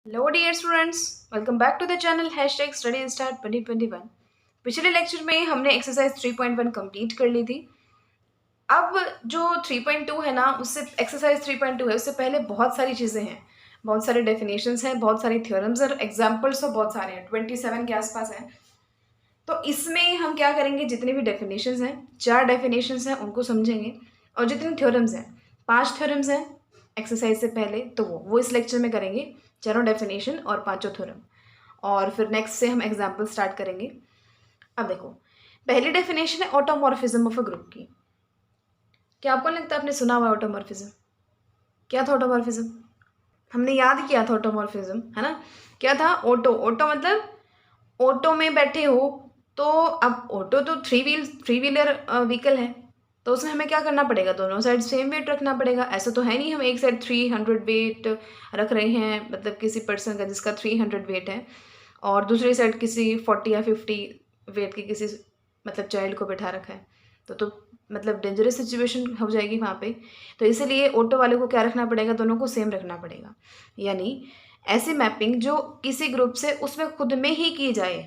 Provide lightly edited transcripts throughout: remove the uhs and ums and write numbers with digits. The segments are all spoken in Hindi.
Hello dear students, welcome back to the channel hashtag study start 2021। पिछले लेक्चर में हमने एक्सरसाइज 3.1 कंप्लीट कर ली थी। अब जो 3.2 है ना, उससे एक्सरसाइज 3.2 है, उससे पहले बहुत सारी चीज़ें हैं, बहुत सारे डेफिनेशंस हैं, बहुत सारी थ्योरम्स और एग्जाम्पल्स तो बहुत सारे हैं, 27 के आसपास हैं। तो इसमें हम क्या करेंगे, जितने भी डेफिनेशंस हैं, 4 डेफिनेशंस हैं उनको समझेंगे, और जितने थ्योरम्स हैं, 5 थ्योरम्स हैं एक्सरसाइज से पहले, तो वो इस लेक्चर में करेंगे, चारों डेफिनेशन और पांचों थ्योरम। और फिर नेक्स्ट से हम एग्जाम्पल स्टार्ट करेंगे। अब देखो, पहली डेफिनेशन है ऑटोमॉर्फिज्म ऑफ अ ग्रुप की। क्या आपको लगता है आपने सुना हुआ ऑटोमॉर्फिज्म? क्या था ऑटोमॉर्फिज्म? हमने याद किया था ऑटोमॉर्फिज्म, है ना? क्या था? ऑटो, ऑटो मतलब ऑटो में बैठे हो, तो अब ऑटो तो थ्री व्हीलर व्हीकल है, तो उसमें हमें क्या करना पड़ेगा, दोनों साइड सेम वेट रखना पड़ेगा। ऐसा तो है नहीं हम एक साइड 300 वेट रख रहे हैं, मतलब किसी पर्सन का जिसका 300 वेट है, और दूसरी साइड किसी 40 या 50 वेट के किसी मतलब चाइल्ड को बैठा रखा है, तो मतलब डेंजरस सिचुएशन हो जाएगी वहाँ पे। तो इसीलिए ऑटो वाले को क्या रखना पड़ेगा, दोनों को सेम रखना पड़ेगा। यानी ऐसी मैपिंग जो किसी ग्रुप से उसमें खुद में ही की जाए,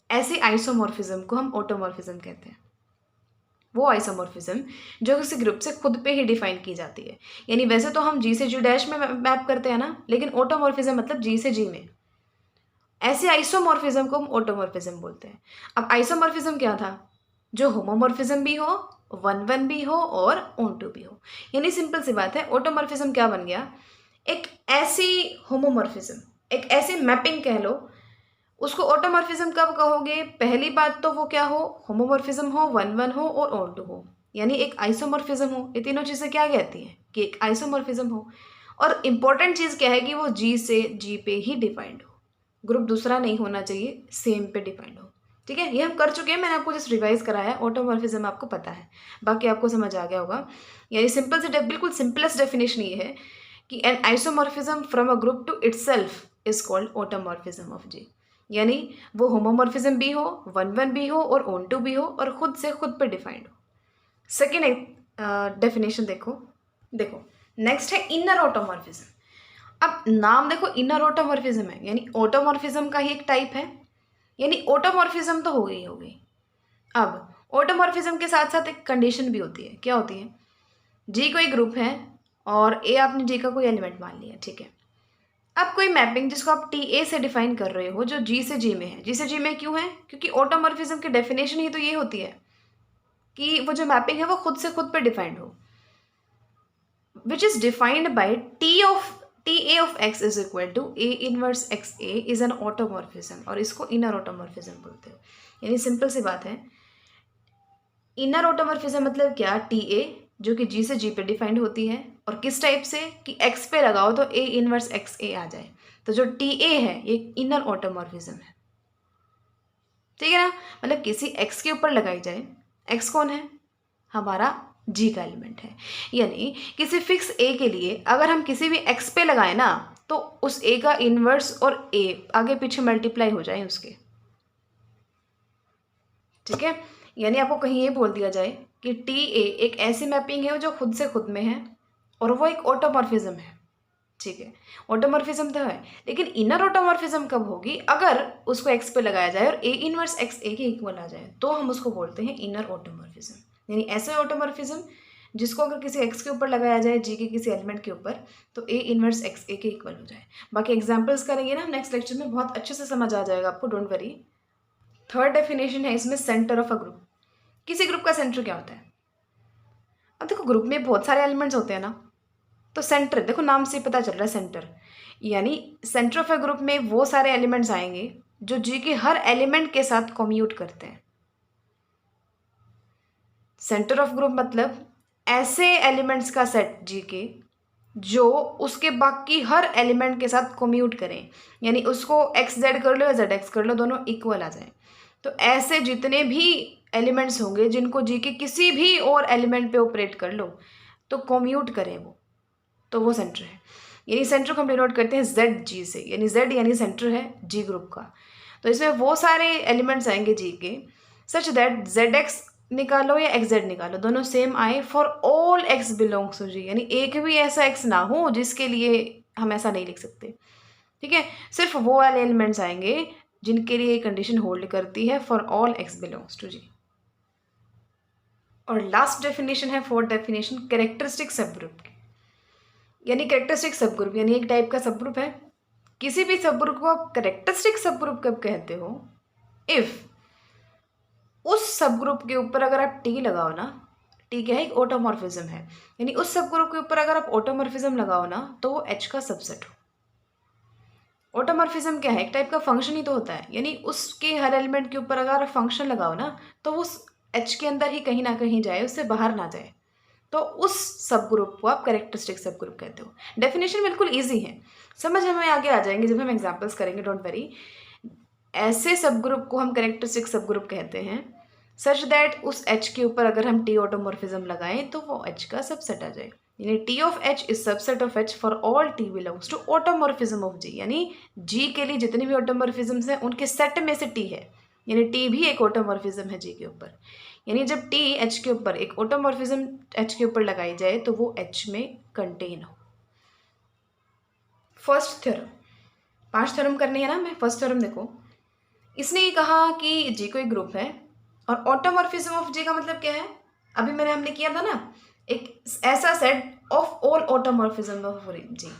ऐसी आइसोमॉर्फिज्म को हम ऑटोमॉर्फिज्म कहते हैं। वो आइसोमॉर्फिज्म जो किसी ग्रुप से खुद पे ही डिफाइन की जाती है। यानी वैसे तो हम जी से जी डैश में मैप करते हैं ना, लेकिन ऑटोमॉर्फिज्म मतलब जी से जी में। ऐसे आइसोमॉर्फिज्म को हम ऑटोमॉर्फिज्म बोलते हैं। अब आइसोमॉर्फिज्म क्या था? जो होमोमॉर्फिज्म भी हो, वन वन भी हो और ऑन टू भी हो। यानी सिंपल सी बात है, ऑटोमॉर्फिज्म क्या बन गया? एक ऐसी होमोमॉर्फिज्म, एक ऐसी मैपिंग कह लो। उसको ऑटोमॉर्फिज्म कब कहोगे? पहली बात तो वो क्या हो, होमोमॉर्फिज्म हो, वन वन हो और ऑन टू हो, यानी एक आइसोमॉर्फिज्म हो। ये तीनों चीज़ें क्या कहती हैं कि एक आइसोमॉर्फिज्म हो। और इंपॉर्टेंट चीज़ क्या है कि वो जी से जी पे ही डिफाइंड हो, ग्रुप दूसरा नहीं होना चाहिए, सेम पे डिफाइंड हो। ठीक है, ये हम कर चुके हैं, मैंने आपको जस्ट रिवाइज कराया है। ऑटोमॉर्फिज्म आपको पता है, बाकी आपको समझ आ गया होगा। यानी सिंपल से बिल्कुल सिंपलेस्ट डेफिनेशन ये है कि an isomorphism from a group to itself is called automorphism of G. यानी वो होमोमॉर्फिज्म भी हो, वन वन भी हो और ऑन टू भी हो, और खुद से खुद पे डिफाइंड हो। सेकेंड डेफिनेशन देखो। देखो, नेक्स्ट है इनर ऑटोमॉर्फिज्म। अब नाम देखो, इनर ऑटोमॉर्फिज्म है, यानी ऑटोमॉर्फिज्म का ही एक टाइप है। यानी ऑटोमॉर्फिज्म तो हो गई। अब ऑटोमॉर्फिज्म के साथ साथ एक कंडीशन भी होती है। क्या होती है? जी कोई ग्रुप है और ए आपने जी का कोई एलिमेंट मान लिया, ठीक है। अब कोई मैपिंग जिसको आप टी ए से डिफाइन कर रहे हो, जो जी से जी में है। जी से जी में क्यों है? क्योंकि ऑटोमॉर्फिज्म की डेफिनेशन ही तो ये होती है कि वो जो मैपिंग है वो खुद से खुद पे डिफाइंड हो, which is defined by TA of x is equal to A inverse XA is an automorphism, और इसको इनर ऑटोमॉर्फिज्म बोलते हैं। यानी सिंपल सी बात है, इनर ऑटोमॉर्फिज्म मतलब क्या? टी ए जो कि जी से जी पे डिफाइंड होती है, और किस टाइप से कि एक्स पे लगाओ तो ए इनवर्स एक्स ए आ जाए। तो जो टी ए है ये इनर ऑटोमॉर्फिज्म है, ठीक है ना? मतलब किसी एक्स के ऊपर लगाई जाए। एक्स कौन है? हमारा जी का एलिमेंट है। यानी किसी फिक्स ए के लिए अगर हम किसी भी एक्स पे लगाए ना, तो उस ए का इनवर्स और ए आगे पीछे मल्टीप्लाई हो जाए उसके, ठीक है। यानी आपको कहीं ये बोल दिया जाए कि टी ए एक ऐसी मैपिंग है जो खुद से खुद में है, और वो एक ऑटोमॉर्फिज्म है, ठीक है। ऑटोमॉर्फिज्म तो है, लेकिन इनर ऑटोमॉर्फिज्म कब होगी? अगर उसको एक्स पे लगाया जाए और ए इनवर्स एक्स ए के इक्वल आ जाए, तो हम उसको बोलते हैं इनर ऑटोमॉर्फिज्म। यानी ऐसे ऑटोमॉर्फिज्म जिसको अगर किसी एक्स के ऊपर लगाया जाए, जी के किसी एलिमेंट के ऊपर, तो ए इनवर्स एक्स ए के इक्वल हो जाए। बाकी एग्जाम्पल्स करेंगे ना हम नेक्स्ट लेक्चर में, बहुत अच्छे से समझ आ जाएगा आपको, डोंट वरी। थर्ड डेफिनेशन है इसमें सेंटर ऑफ अ ग्रुप। किसी ग्रुप का सेंटर क्या होता है? अब देखो, ग्रुप में बहुत सारे एलिमेंट्स होते हैं ना, तो सेंटर देखो, नाम से पता चल रहा है सेंटर। यानी सेंटर ऑफ ए ग्रुप में वो सारे एलिमेंट्स आएंगे जो जी के हर एलिमेंट के साथ कम्यूट करते हैं। सेंटर ऑफ ग्रुप मतलब ऐसे एलिमेंट्स का सेट जी के जो उसके बाकी हर एलिमेंट के साथ कम्यूट करें। यानी उसको एक्स जेड कर लो या जेड एक्स कर लो, दोनों इक्वल आ जाए। तो ऐसे जितने भी एलिमेंट्स होंगे जिनको जी के किसी भी और एलिमेंट पे ऑपरेट कर लो तो कम्यूट करें वो, तो वो सेंटर है। यानी सेंटर को हम डिनोट करते हैं जेड जी से, यानी जेड यानी सेंटर है जी ग्रुप का। तो इसमें वो सारे एलिमेंट्स आएंगे जी के, सच दैट जेड एक्स निकालो या एक्स जेड निकालो, दोनों सेम आए for all X belongs to G. यानी एक भी ऐसा एक्स ना हो जिसके लिए हम ऐसा नहीं लिख सकते, ठीक है, सिर्फ वो वाले एलिमेंट्स आएंगे जिनके लिए कंडीशन होल्ड करती है for all X belongs to G. और लास्ट डेफिनेशन है, fourth definition, characteristic subgroup की। यानी कैरेक्टरिस्टिक सब ग्रुप यानी एक टाइप का सब ग्रुप है। किसी भी सब ग्रुप को आप कैरेक्टरिस्टिक सब ग्रुप कब कहते हो? इफ उस सब ग्रुप के ऊपर अगर आप टी लगाओ ना, टी क्या है? एक ऑटोमॉर्फिज्म है। यानी उस सब ग्रुप के ऊपर अगर आप ऑटोमॉर्फिज्म लगाओ ना तो वो एच का सबसेट हो। ऑटोमॉर्फिज्म क्या है? एक टाइप का फंक्शन ही तो होता है। यानी उसके हर एलिमेंट के ऊपर अगर आप फंक्शन लगाओ ना तो वो एच के अंदर ही कहीं ना कहीं जाए, उससे बाहर ना जाए। तो उस सब ग्रुप को आप कैरेक्टरिस्टिक सब ग्रुप कहते हो। डेफिनेशन बिल्कुल ईजी है, समझ हमें आगे आ जाएंगे जब हम एग्जाम्पल्स करेंगे, डोंट वरी। ऐसे सब ग्रुप को हम कैरेक्टरिस्टिक सब ग्रुप कहते हैं सच दैट उस एच के ऊपर अगर हम टी ऑटोमॉर्फिज्म लगाएं तो वो एच का सबसेट आ जाए। यानी T of H is subset of H for all T belongs to automorphism of G. यानी जी के लिए जितने भी ऑटोमॉर्फिज्म्स हैं उनके सेट में से टी है। यानी टी भी एक ऑटोमॉर्फिज्म है जी के ऊपर। यानी जब टी एच के ऊपर एक ऑटोमॉर्फिज्म एच के ऊपर लगाई जाए तो वो एच में कंटेन हो। फर्स्ट थ्योरम, 5 थ्योरम करनी है ना हमें। फर्स्ट थ्योरम देखो, इसने ये कहा कि जी को एक ग्रुप है और ऑटोमॉर्फिज्म ऑफ जी का मतलब क्या है? अभी हमने किया था ना, एक ऐसा set of all automorphism of G.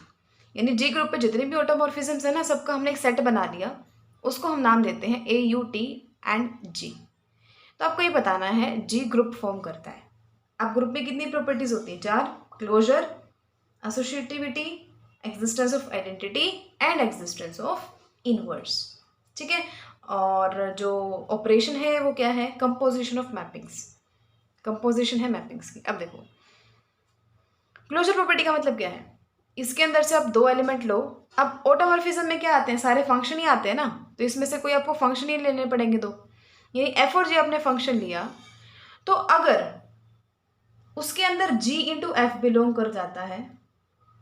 यानी जी ग्रुप पे जितने भी ऑटोमॉर्फिज्म्स है ना, सबका हमने एक सेट बना लिया, उसको हम नाम देते हैं ए यू टी एंड जी। तो आपको ये बताना है जी ग्रुप फॉर्म करता है। अब ग्रुप में कितनी प्रॉपर्टीज होती हैं? 4, closure, associativity, existence of identity and existence of inverse. ठीक है, और जो ऑपरेशन है वो क्या है? कंपोजिशन ऑफ मैपिंग्स, कंपोजिशन है मैपिंग्स की। अब देखो, क्लोजर प्रॉपर्टी का मतलब क्या है? इसके अंदर से आप 2 एलिमेंट लो। अब ऑटोमॉर्फिज्म में क्या आते हैं? सारे फंक्शन ही आते हैं ना, तो इसमें से कोई आपको फंक्शन ही लेने पड़ेंगे दो। यानी एफ और जी आपने फंक्शन लिया, तो अगर उसके अंदर जी इंटू एफ बिलोंग कर जाता है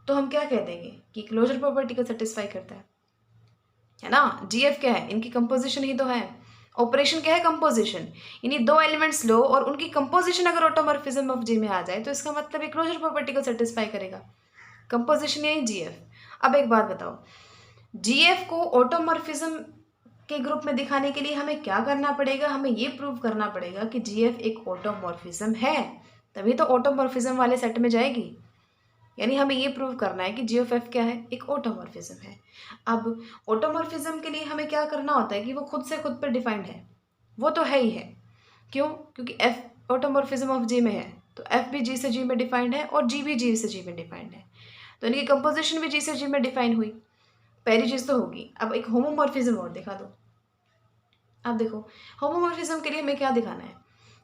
तो हम क्या कह देंगे कि क्लोजर प्रॉपर्टी को सेटिस्फाई करता है ना। जी एफ क्या है? इनकी कंपोजिशन ही तो है। ऑपरेशन क्या है? कंपोजिशन। यानी 2 एलिमेंट्स लो और उनकी कंपोजिशन अगर ऑटोमॉर्फिज्म ऑफ जी में आ जाए तो इसका मतलब ये क्लोजर प्रॉपर्टी को सेटिस्फाई करेगा। कंपोजिशन यानी जी एफ। अब एक बात बताओ, जी एफ को ऑटोमॉर्फिज्म के ग्रुप में दिखाने के लिए हमें क्या करना पड़ेगा? हमें ये प्रूव करना पड़ेगा कि जी एफ एक ऑटोमॉर्फिज्म है, तभी तो ऑटोमॉर्फिज्म वाले सेट में जाएगी। यानी हमें ये प्रूव करना है कि जी ऑफ एफ क्या है? एक ऑटोमॉर्फिज्म है। अब ऑटोमॉर्फिज्म के लिए हमें क्या करना होता है कि वो खुद से खुद पर डिफाइंड है। वो तो है ही है। क्यों? क्योंकि एफ ऑटोमॉर्फिज्म ऑफ जी में है, तो एफ भी जी से जी में डिफाइंड है और जी भी जी से जी में डिफाइंड है, तो इनकी कंपोजिशन भी जी से जी में डिफाइन हुई। पहली चीज़ तो होगी। अब एक होमोमॉर्फिज्म और दिखा दो। अब देखो, होमोमॉर्फिज्म के लिए हमें क्या दिखाना है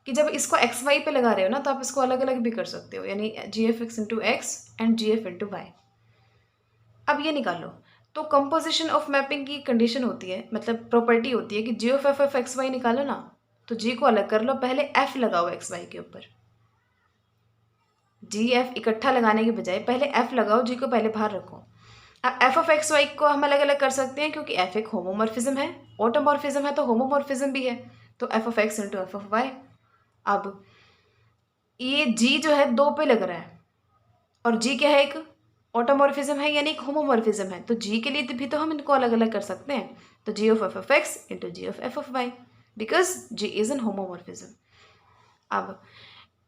कि जब इसको एक्स वाई पे लगा रहे हो ना तो आप इसको अलग अलग भी कर सकते हो। यानी G F X into X and G F into Y. अब ये निकालो, तो कंपोजिशन ऑफ मैपिंग की कंडीशन होती है, मतलब प्रॉपर्टी होती है कि G of F F X Y निकालो ना, तो जी को अलग कर लो, पहले एफ लगाओ एक्स वाई के ऊपर। जी एफ इकट्ठा लगाने के बजाय पहले एफ लगाओ, जी को पहले बाहर रखो। अब एफ ऑफ एक्स वाई को हम अलग अलग कर सकते हैं क्योंकि एफ एक होमोमॉर्फिज्म है, ऑटोमॉर्फिज्म है तो होमोमॉर्फिज्म भी है, तो f of x into F of y. अब ये जी जो है 2 पे लग रहा है और जी क्या है? एक ऑटोमॉर्फिज्म है यानी एक होमोमॉर्फिज्म है, तो जी के लिए भी तो हम इनको अलग अलग कर सकते हैं। तो G of F of x into G of F of Y, because G is an homomorphism. अब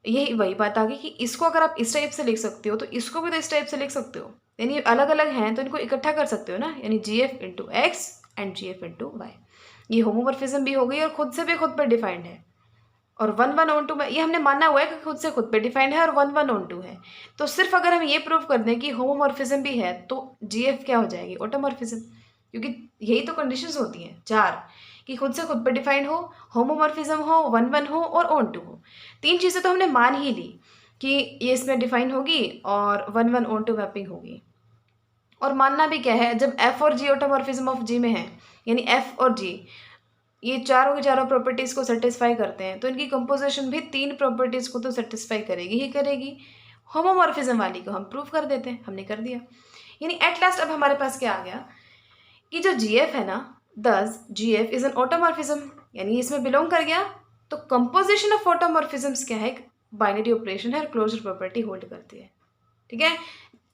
यही वही बात आ गई कि इसको अगर आप इस टाइप से लिख सकते हो तो इसको भी तो इस टाइप से लिख सकते हो। यानी अलग अलग हैं तो इनको इकट्ठा कर सकते हो ना, यानी G F into X and G F into Y. ये होमोमॉर्फिज्म भी हो गई और खुद से भी खुद पर डिफाइंड है। और 1 1 ऑन 2 में ये हमने माना हुआ है कि खुद से खुद पे डिफाइंड है और 1 1 ऑन 2 है। तो सिर्फ अगर हम ये प्रूव कर दें कि होमोमॉर्फिज्म भी है तो जी एफ क्या हो जाएगी? ऑटोमॉर्फिज्म। क्योंकि यही तो कंडीशंस होती हैं 4, कि खुद से खुद पे डिफाइंड हो, होमोमॉर्फिज्म हो, 1 1 हो और ऑन 2 हो। 3 चीज़ें तो हमने मान ही ली कि ये इसमें डिफाइन होगी और 1 1 ऑन 2 मैपिंग होगी। और मानना भी क्या है? जब एफ और जी ऑटोमॉर्फिज्म ऑफ जी में है, यानी एफ और जी ये चारों की चारों प्रॉपर्टीज़ को सेटिस्फाई करते हैं, तो इनकी कंपोजिशन भी 3 प्रॉपर्टीज़ को तो सेटिस्फाई करेगी ही करेगी। होमोमॉर्फिज्म वाली को हम प्रूव कर देते हैं, हमने कर दिया। यानी एट लास्ट अब हमारे पास क्या आ गया कि जो जी एफ है ना, दस जी एफ इज एन ऑटोमॉर्फिज्म, यानी इसमें बिलोंग कर गया। तो कंपोजिशन ऑफ ऑटोमॉर्फिज्म्स क्या है? बाइनरी ऑपरेशन है और क्लोजर प्रॉपर्टी होल्ड करती है। ठीक है,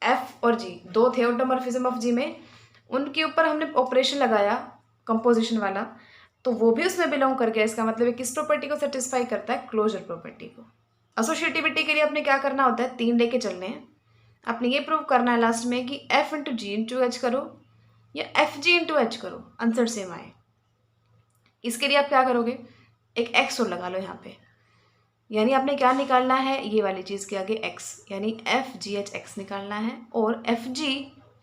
एफ और जी 2 थे ऑटोमॉर्फिज्म ऑफ जी में, उनके ऊपर हमने ऑपरेशन लगाया कंपोजिशन वाला, तो वो भी उसमें बिलोंग कर गया। इसका मतलब है किस प्रॉपर्टी को सेटिस्फाई करता है? क्लोजर प्रॉपर्टी को। एसोसिएटिविटी के लिए आपने क्या करना होता है? 3 लेके चलने हैं। आपने ये प्रूव करना है लास्ट में कि एफ इंटू जी इंटू एच करो या एफ जी इंटू एच करो, आंसर सेम आए। इसके लिए आप क्या करोगे? एक एक्स और लगा लो यहाँ पे, यानी आपने क्या निकालना है? ये वाली चीज़ के आगे एक्स, यानी एफ जी एच एक्स निकालना है और एफ जी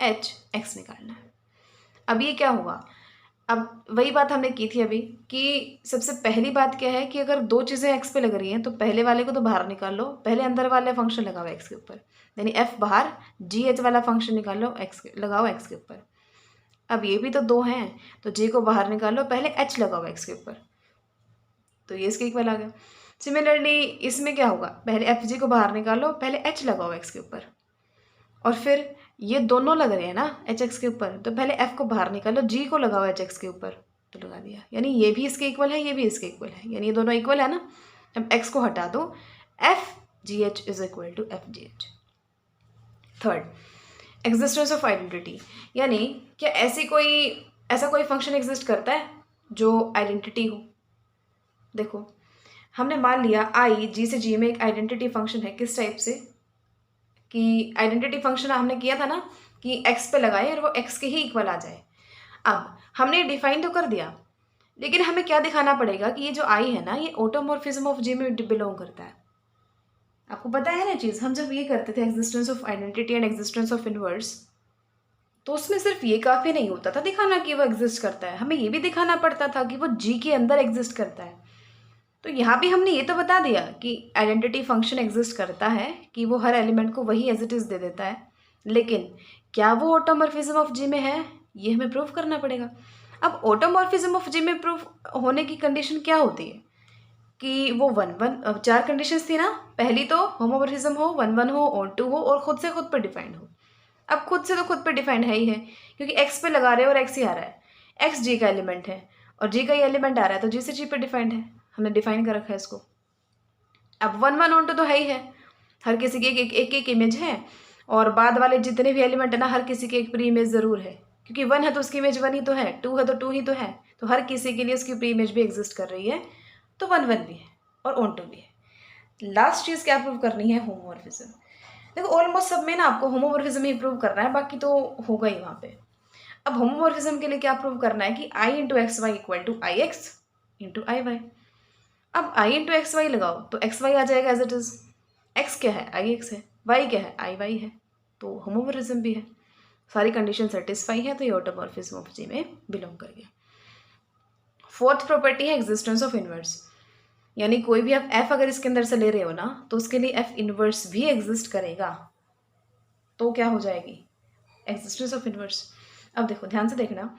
एच एक्स निकालना है। अब ये क्या हुआ? अब वही बात हमने की थी अभी कि सबसे पहली बात क्या है कि अगर दो चीज़ें एक्स पे लग रही हैं तो पहले वाले को तो बाहर निकाल लो, पहले अंदर वाले फंक्शन लगाओ एक्स के ऊपर, यानी एफ बाहर, जी एच वाला फंक्शन निकालो लगाओ एक्स के ऊपर। अब ये भी तो दो हैं, तो जी को बाहर निकालो, पहले एच लगाओ एक्स के ऊपर, तो ये इसके इक्वल आ गया। सिमिलरली इसमें क्या होगा? पहले एफ जी को बाहर निकालो, पहले एच लगाओ एक्स के ऊपर, और फिर ये दोनों लग रहे हैं ना एच एक्स के ऊपर, तो पहले एफ को बाहर निकालो, जी को लगाओ एच एक्स के ऊपर, तो लगा दिया। यानी ये भी इसके इक्वल है, ये भी इसके इक्वल है, यानी ये दोनों इक्वल है ना। अब एक्स को हटा दो, f g h is equal to f g h. Third, existence of identity, यानी क्या ऐसा कोई फंक्शन एग्जिस्ट करता है जो आइडेंटिटी हो? देखो, हमने मान लिया आई जी से जी में एक आइडेंटिटी फंक्शन है। किस टाइप से? कि आइडेंटिटी फंक्शन हमने किया था ना कि एक्स पे लगाए और वो एक्स के ही इक्वल आ जाए। अब हमने डिफाइन तो कर दिया, लेकिन हमें क्या दिखाना पड़ेगा कि ये जो आई है ना, ये ऑटोमॉर्फिज्म ऑफ जी में बिलोंग करता है। आपको पता है ना चीज़, हम जब ये करते थे existence of identity and existence of inverse, तो उसमें सिर्फ ये काफ़ी नहीं होता था दिखाना कि वो एग्जिस्ट करता है, हमें ये भी दिखाना पड़ता था कि वो जी के अंदर एग्जिस्ट करता है। तो यहाँ भी हमने ये तो बता दिया कि आइडेंटिटी फंक्शन एग्जिस्ट करता है, कि वो हर एलिमेंट को वही एज इट इज़ दे देता है, लेकिन क्या वो ऑटोमॉर्फिज्म ऑफ जी में है, ये हमें प्रूव करना पड़ेगा। अब ऑटोमॉर्फिज्म ऑफ जी में प्रूव होने की कंडीशन क्या होती है? कि वो वन वन, 4 कंडीशंस थी ना। पहली तो होमोमॉर्फिज्म हो, वन वन हो, ऑन टू हो और खुद से खुद पर डिफाइंड हो। अब खुद से तो खुद पे डिफाइंड है ही है, क्योंकि एक्स पे लगा रहे हो और एक्स ही आ रहा है, एक्स जी का एलिमेंट है और जी का ही एलिमेंट आ रहा है, तो जी से जी पे डिफाइंड है, हमने डिफाइन कर रखा है इसको। अब वन वन ऑन टू तो है ही है, हर किसी की एक इमेज है, और बाद वाले जितने भी एलिमेंट है ना, हर किसी की एक प्री इमेज ज़रूर है, क्योंकि वन है तो उसकी इमेज वन ही तो है, टू है तो टू ही तो है, तो हर किसी के लिए उसकी प्री इमेज भी एग्जिस्ट कर रही है, तो वन वन भी है और ऑन टू भी है। लास्ट चीज़ क्या प्रूव करनी है? होमोमॉर्फिज्म। देखो ऑलमोस्ट सब में ना आपको होमोमॉर्फिज्म ही प्रूव करना है, बाकी तो होगा ही वहाँ पे। अब होमोमॉर्फिज्म के लिए क्या प्रूव करना है कि I into X Y equal to I X into I Y. अब आई इंटू एक्स वाई लगाओ तो एक्स वाई आ जाएगा एज इट इज़। एक्स क्या है? आई एक्स है। वाई क्या है? आई वाई है। तो होमोमॉर्फिज्म भी है, सारी कंडीशन सेटिस्फाई है, तो ये ऑटोमॉर्फिज्म ऑफ जी में बिलोंग कर गया। फोर्थ प्रॉपर्टी है एग्जिस्टेंस ऑफ इनवर्स, यानी कोई भी आप एफ अगर इसके अंदर से ले रहे हो ना, तो उसके लिए एफ इनवर्स भी एग्जिस्ट करेगा, तो क्या हो जाएगी? Existence of inverse. अब देखो ध्यान से देखना,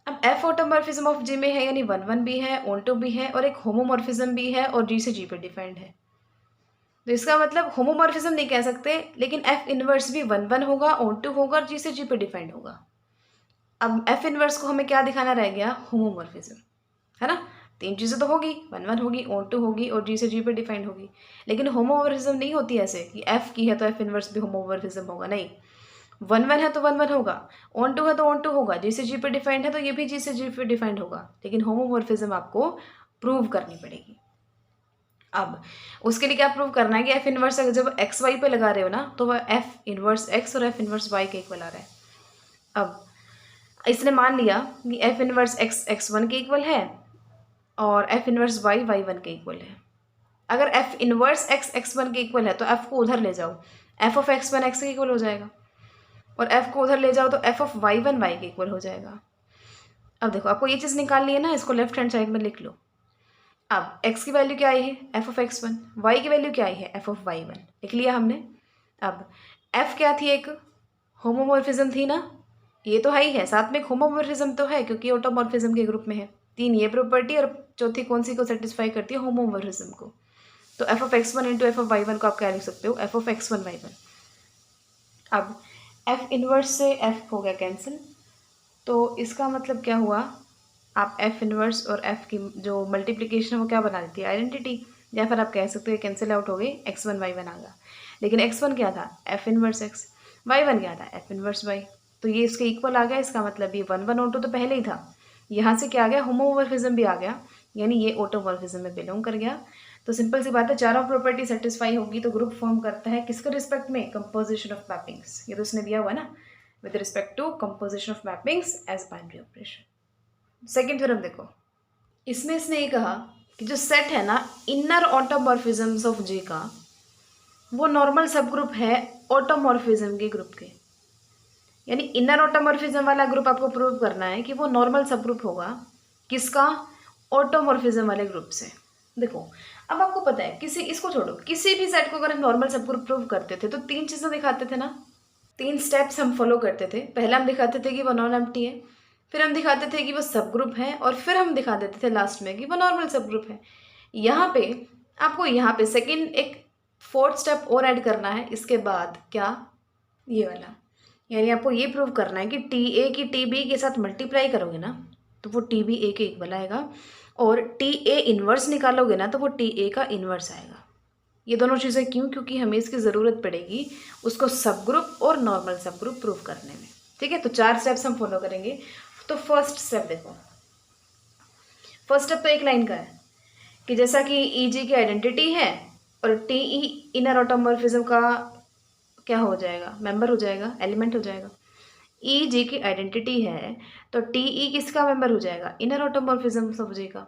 अब एफ ऑटोमॉर्फिज्म ऑफ जी में है, यानी वन वन भी है, ऑन टू भी है, और एक होमोमॉर्फिज्म भी है, और जी से जी पे डिफाइंड है। तो इसका मतलब होमोमॉर्फिज्म नहीं कह सकते, लेकिन एफ इनवर्स भी वन वन होगा, ऑन टू होगा, और जी से जी पे डिफाइंड होगा। अब एफ इनवर्स को हमें क्या दिखाना रह गया? होमोमॉर्फिज्म, है ना। 3 चीज़ें तो होगी, वन वन होगी, ऑन टू होगी, और जी से जी पे डिफाइंड होगी। लेकिन होमोमॉर्फिज्म नहीं होती ऐसे कि एफ की है तो एफ इनवर्स भी होमोमॉर्फिज्म होगा, नहीं। वन वन है तो वन वन होगा, ऑन टू है तो ऑन टू होगा, जी से जी पे डिफाइंड है तो ये भी जी से जी पे डिफाइंड होगा, लेकिन होमोमॉर्फिज्म आपको प्रूव करनी पड़ेगी। अब उसके लिए क्या प्रूव करना है कि एफ इनवर्स जब एक्स वाई पे लगा रहे हो ना, तो वह एफ इनवर्स एक्स और एफ इनवर्स वाई के इक्वल आ रहा है। अब इसने मान लिया कि f inverse x x one के इक्वल है और f inverse y y one के इक्वल है। अगर f inverse x x one के इक्वल है तो एफ को उधर ले जाओ, f of x one x के इक्वल हो जाएगा, और एफ को उधर ले जाओ तो f of y one y के इक्वल हो जाएगा। अब देखो आपको ये चीज़ निकालनी है ना, इसको लेफ्ट हैंड साइड में लिख लो। अब x की वैल्यू क्या आई है? F of x one. Y की वैल्यू क्या आई है? F of y one. लिख लिया हमने। अब f क्या थी? एक होमोमॉर्फिज्म थी ना, ये तो है ही है, साथ में एक होमोमॉर्फिज्म तो है क्योंकि ऑटोमॉर्फिज्म के ग्रुप में है। 3 ये प्रॉपर्टी, और चौथी कौन सी को सेटिस्फाई करती है? होमोमॉर्फिज्म को। तो f of x one into F of y one को आप क्या लिख सकते हो? F of x one y one. अब एफ इनवर्स से एफ हो गया कैंसिल, तो इसका मतलब क्या हुआ? आप एफ इनवर्स और एफ की जो मल्टीप्लिकेशन है वो क्या बना देती है? आइडेंटिटी। या फिर आप कह सकते हो कैंसिल आउट हो गई, x1 y1 आ गया। लेकिन x1 क्या था? एफ इनवर्स एक्स, y1 क्या था? F inverse y. तो ये इसके इक्वल आ गया, इसका मतलब ये 1 1 O2 तो पहले ही था। यहाँ से क्या आ गया, होमोमॉर्फिज्म भी आ गया, यानी ये ऑटोमॉर्फिज्म में बिलोंग कर गया। तो सिंपल सी बात है, चारों प्रॉपर्टी सेटिस्फाई होगी तो ग्रुप फॉर्म करता है किसके रिस्पेक्ट में, कंपोजिशन ऑफ मैपिंग्स। ये तो इसने दिया हुआ है ना, with respect to composition of mappings as binary operation. Second theorem देखो, इसमें इसने ये कहा कि जो सेट है ना इनर ऑटोमॉर्फिज्म्स ऑफ जे का, वो नॉर्मल सब ग्रुप है ऑटोमॉर्फिज्म के ग्रुप के। यानी इनर ऑटोमॉर्फिज्म वाला ग्रुप आपको प्रूव करना है कि वो नॉर्मल सब ग्रुप होगा किसका, ऑटोमॉर्फिज्म वाले ग्रुप से। देखो अब आपको पता है, किसी इसको छोड़ो, किसी भी सेट को अगर हम नॉर्मल सब ग्रुप प्रूव करते थे तो 3 चीज़ें दिखाते थे ना, 3 स्टेप्स हम फॉलो करते थे। पहला हम दिखाते थे कि वो नॉन एम्प्टी है, फिर हम दिखाते थे कि वो सब ग्रुप है, और फिर हम दिखा देते थे लास्ट में कि वो नॉर्मल सब ग्रुप है। यहाँ पे आपको यहाँ पे सेकंड एक 4th स्टेप और ऐड करना है इसके बाद, क्या, ये वाला। यानी आपको ये प्रूव करना है कि टी ए की टी बी के साथ मल्टीप्लाई करोगे ना तो वो टी बी ए के इक्वल आएगा, और टी ए इन्वर्स निकालोगे ना तो वो टी ए का इन्वर्स आएगा। ये दोनों चीज़ें क्यों, क्योंकि हमें इसकी ज़रूरत पड़ेगी उसको सब ग्रुप और नॉर्मल सब ग्रुप प्रूव करने में। ठीक है, तो 4 स्टेप्स हम फॉलो करेंगे। तो फर्स्ट स्टेप देखो, फर्स्ट स्टेप तो एक लाइन का है कि जैसा कि ई जी की आइडेंटिटी है और टी ई इनर ऑटोमॉर्फिज्म का क्या हो जाएगा, मेंबर हो जाएगा, एलिमेंट हो जाएगा। ई जी की आइडेंटिटी है तो टी ई किसका मेंबर हो जाएगा, इनर ऑटोमॉर्फिज्म ऑफ जे का।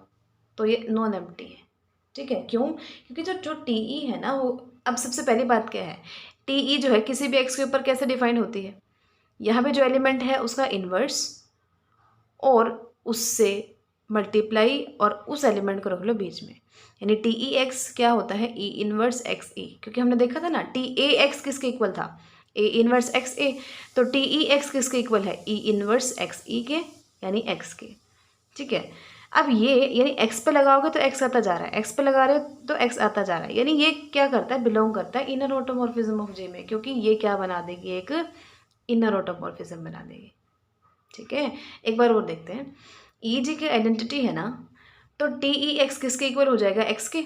तो ये नॉन एम्प्टी है। ठीक है, क्यों, क्योंकि जो जो टी ई है ना वो, अब सबसे पहली बात क्या है, टी ई जो है किसी भी एक्स के ऊपर कैसे डिफाइन होती है, यहाँ पे जो एलिमेंट है उसका इन्वर्स और उससे मल्टीप्लाई और उस एलिमेंट को रख लो बीच में। यानी टी ई एक्स क्या होता है, ई इन्वर्स एक्स ई, क्योंकि हमने देखा था ना टी ए एक्स किसके इक्वल था, ए इन्वर्स एक्स ए। तो टी ई एक्स किसके इक्वल है, ई इन्वर्स एक्स ई के, यानी एक्स के। ठीक है, अब ये यानी एक्स पे लगाओगे तो एक्स आता जा रहा है, एक्स पे लगा रहे हो तो एक्स आता जा रहा है, यानी ये क्या करता है, बिलोंग करता है इनर ऑटोमॉर्फिज्म ऑफ जे में, क्योंकि ये क्या बना देगी, एक इनर ऑटोमॉर्फिज्म बना देगी। ठीक है, एक बार और देखते हैं, ई जी की आइडेंटिटी है ना तो टी ई एक्स किसके इक्वल हो जाएगा, एक्स के।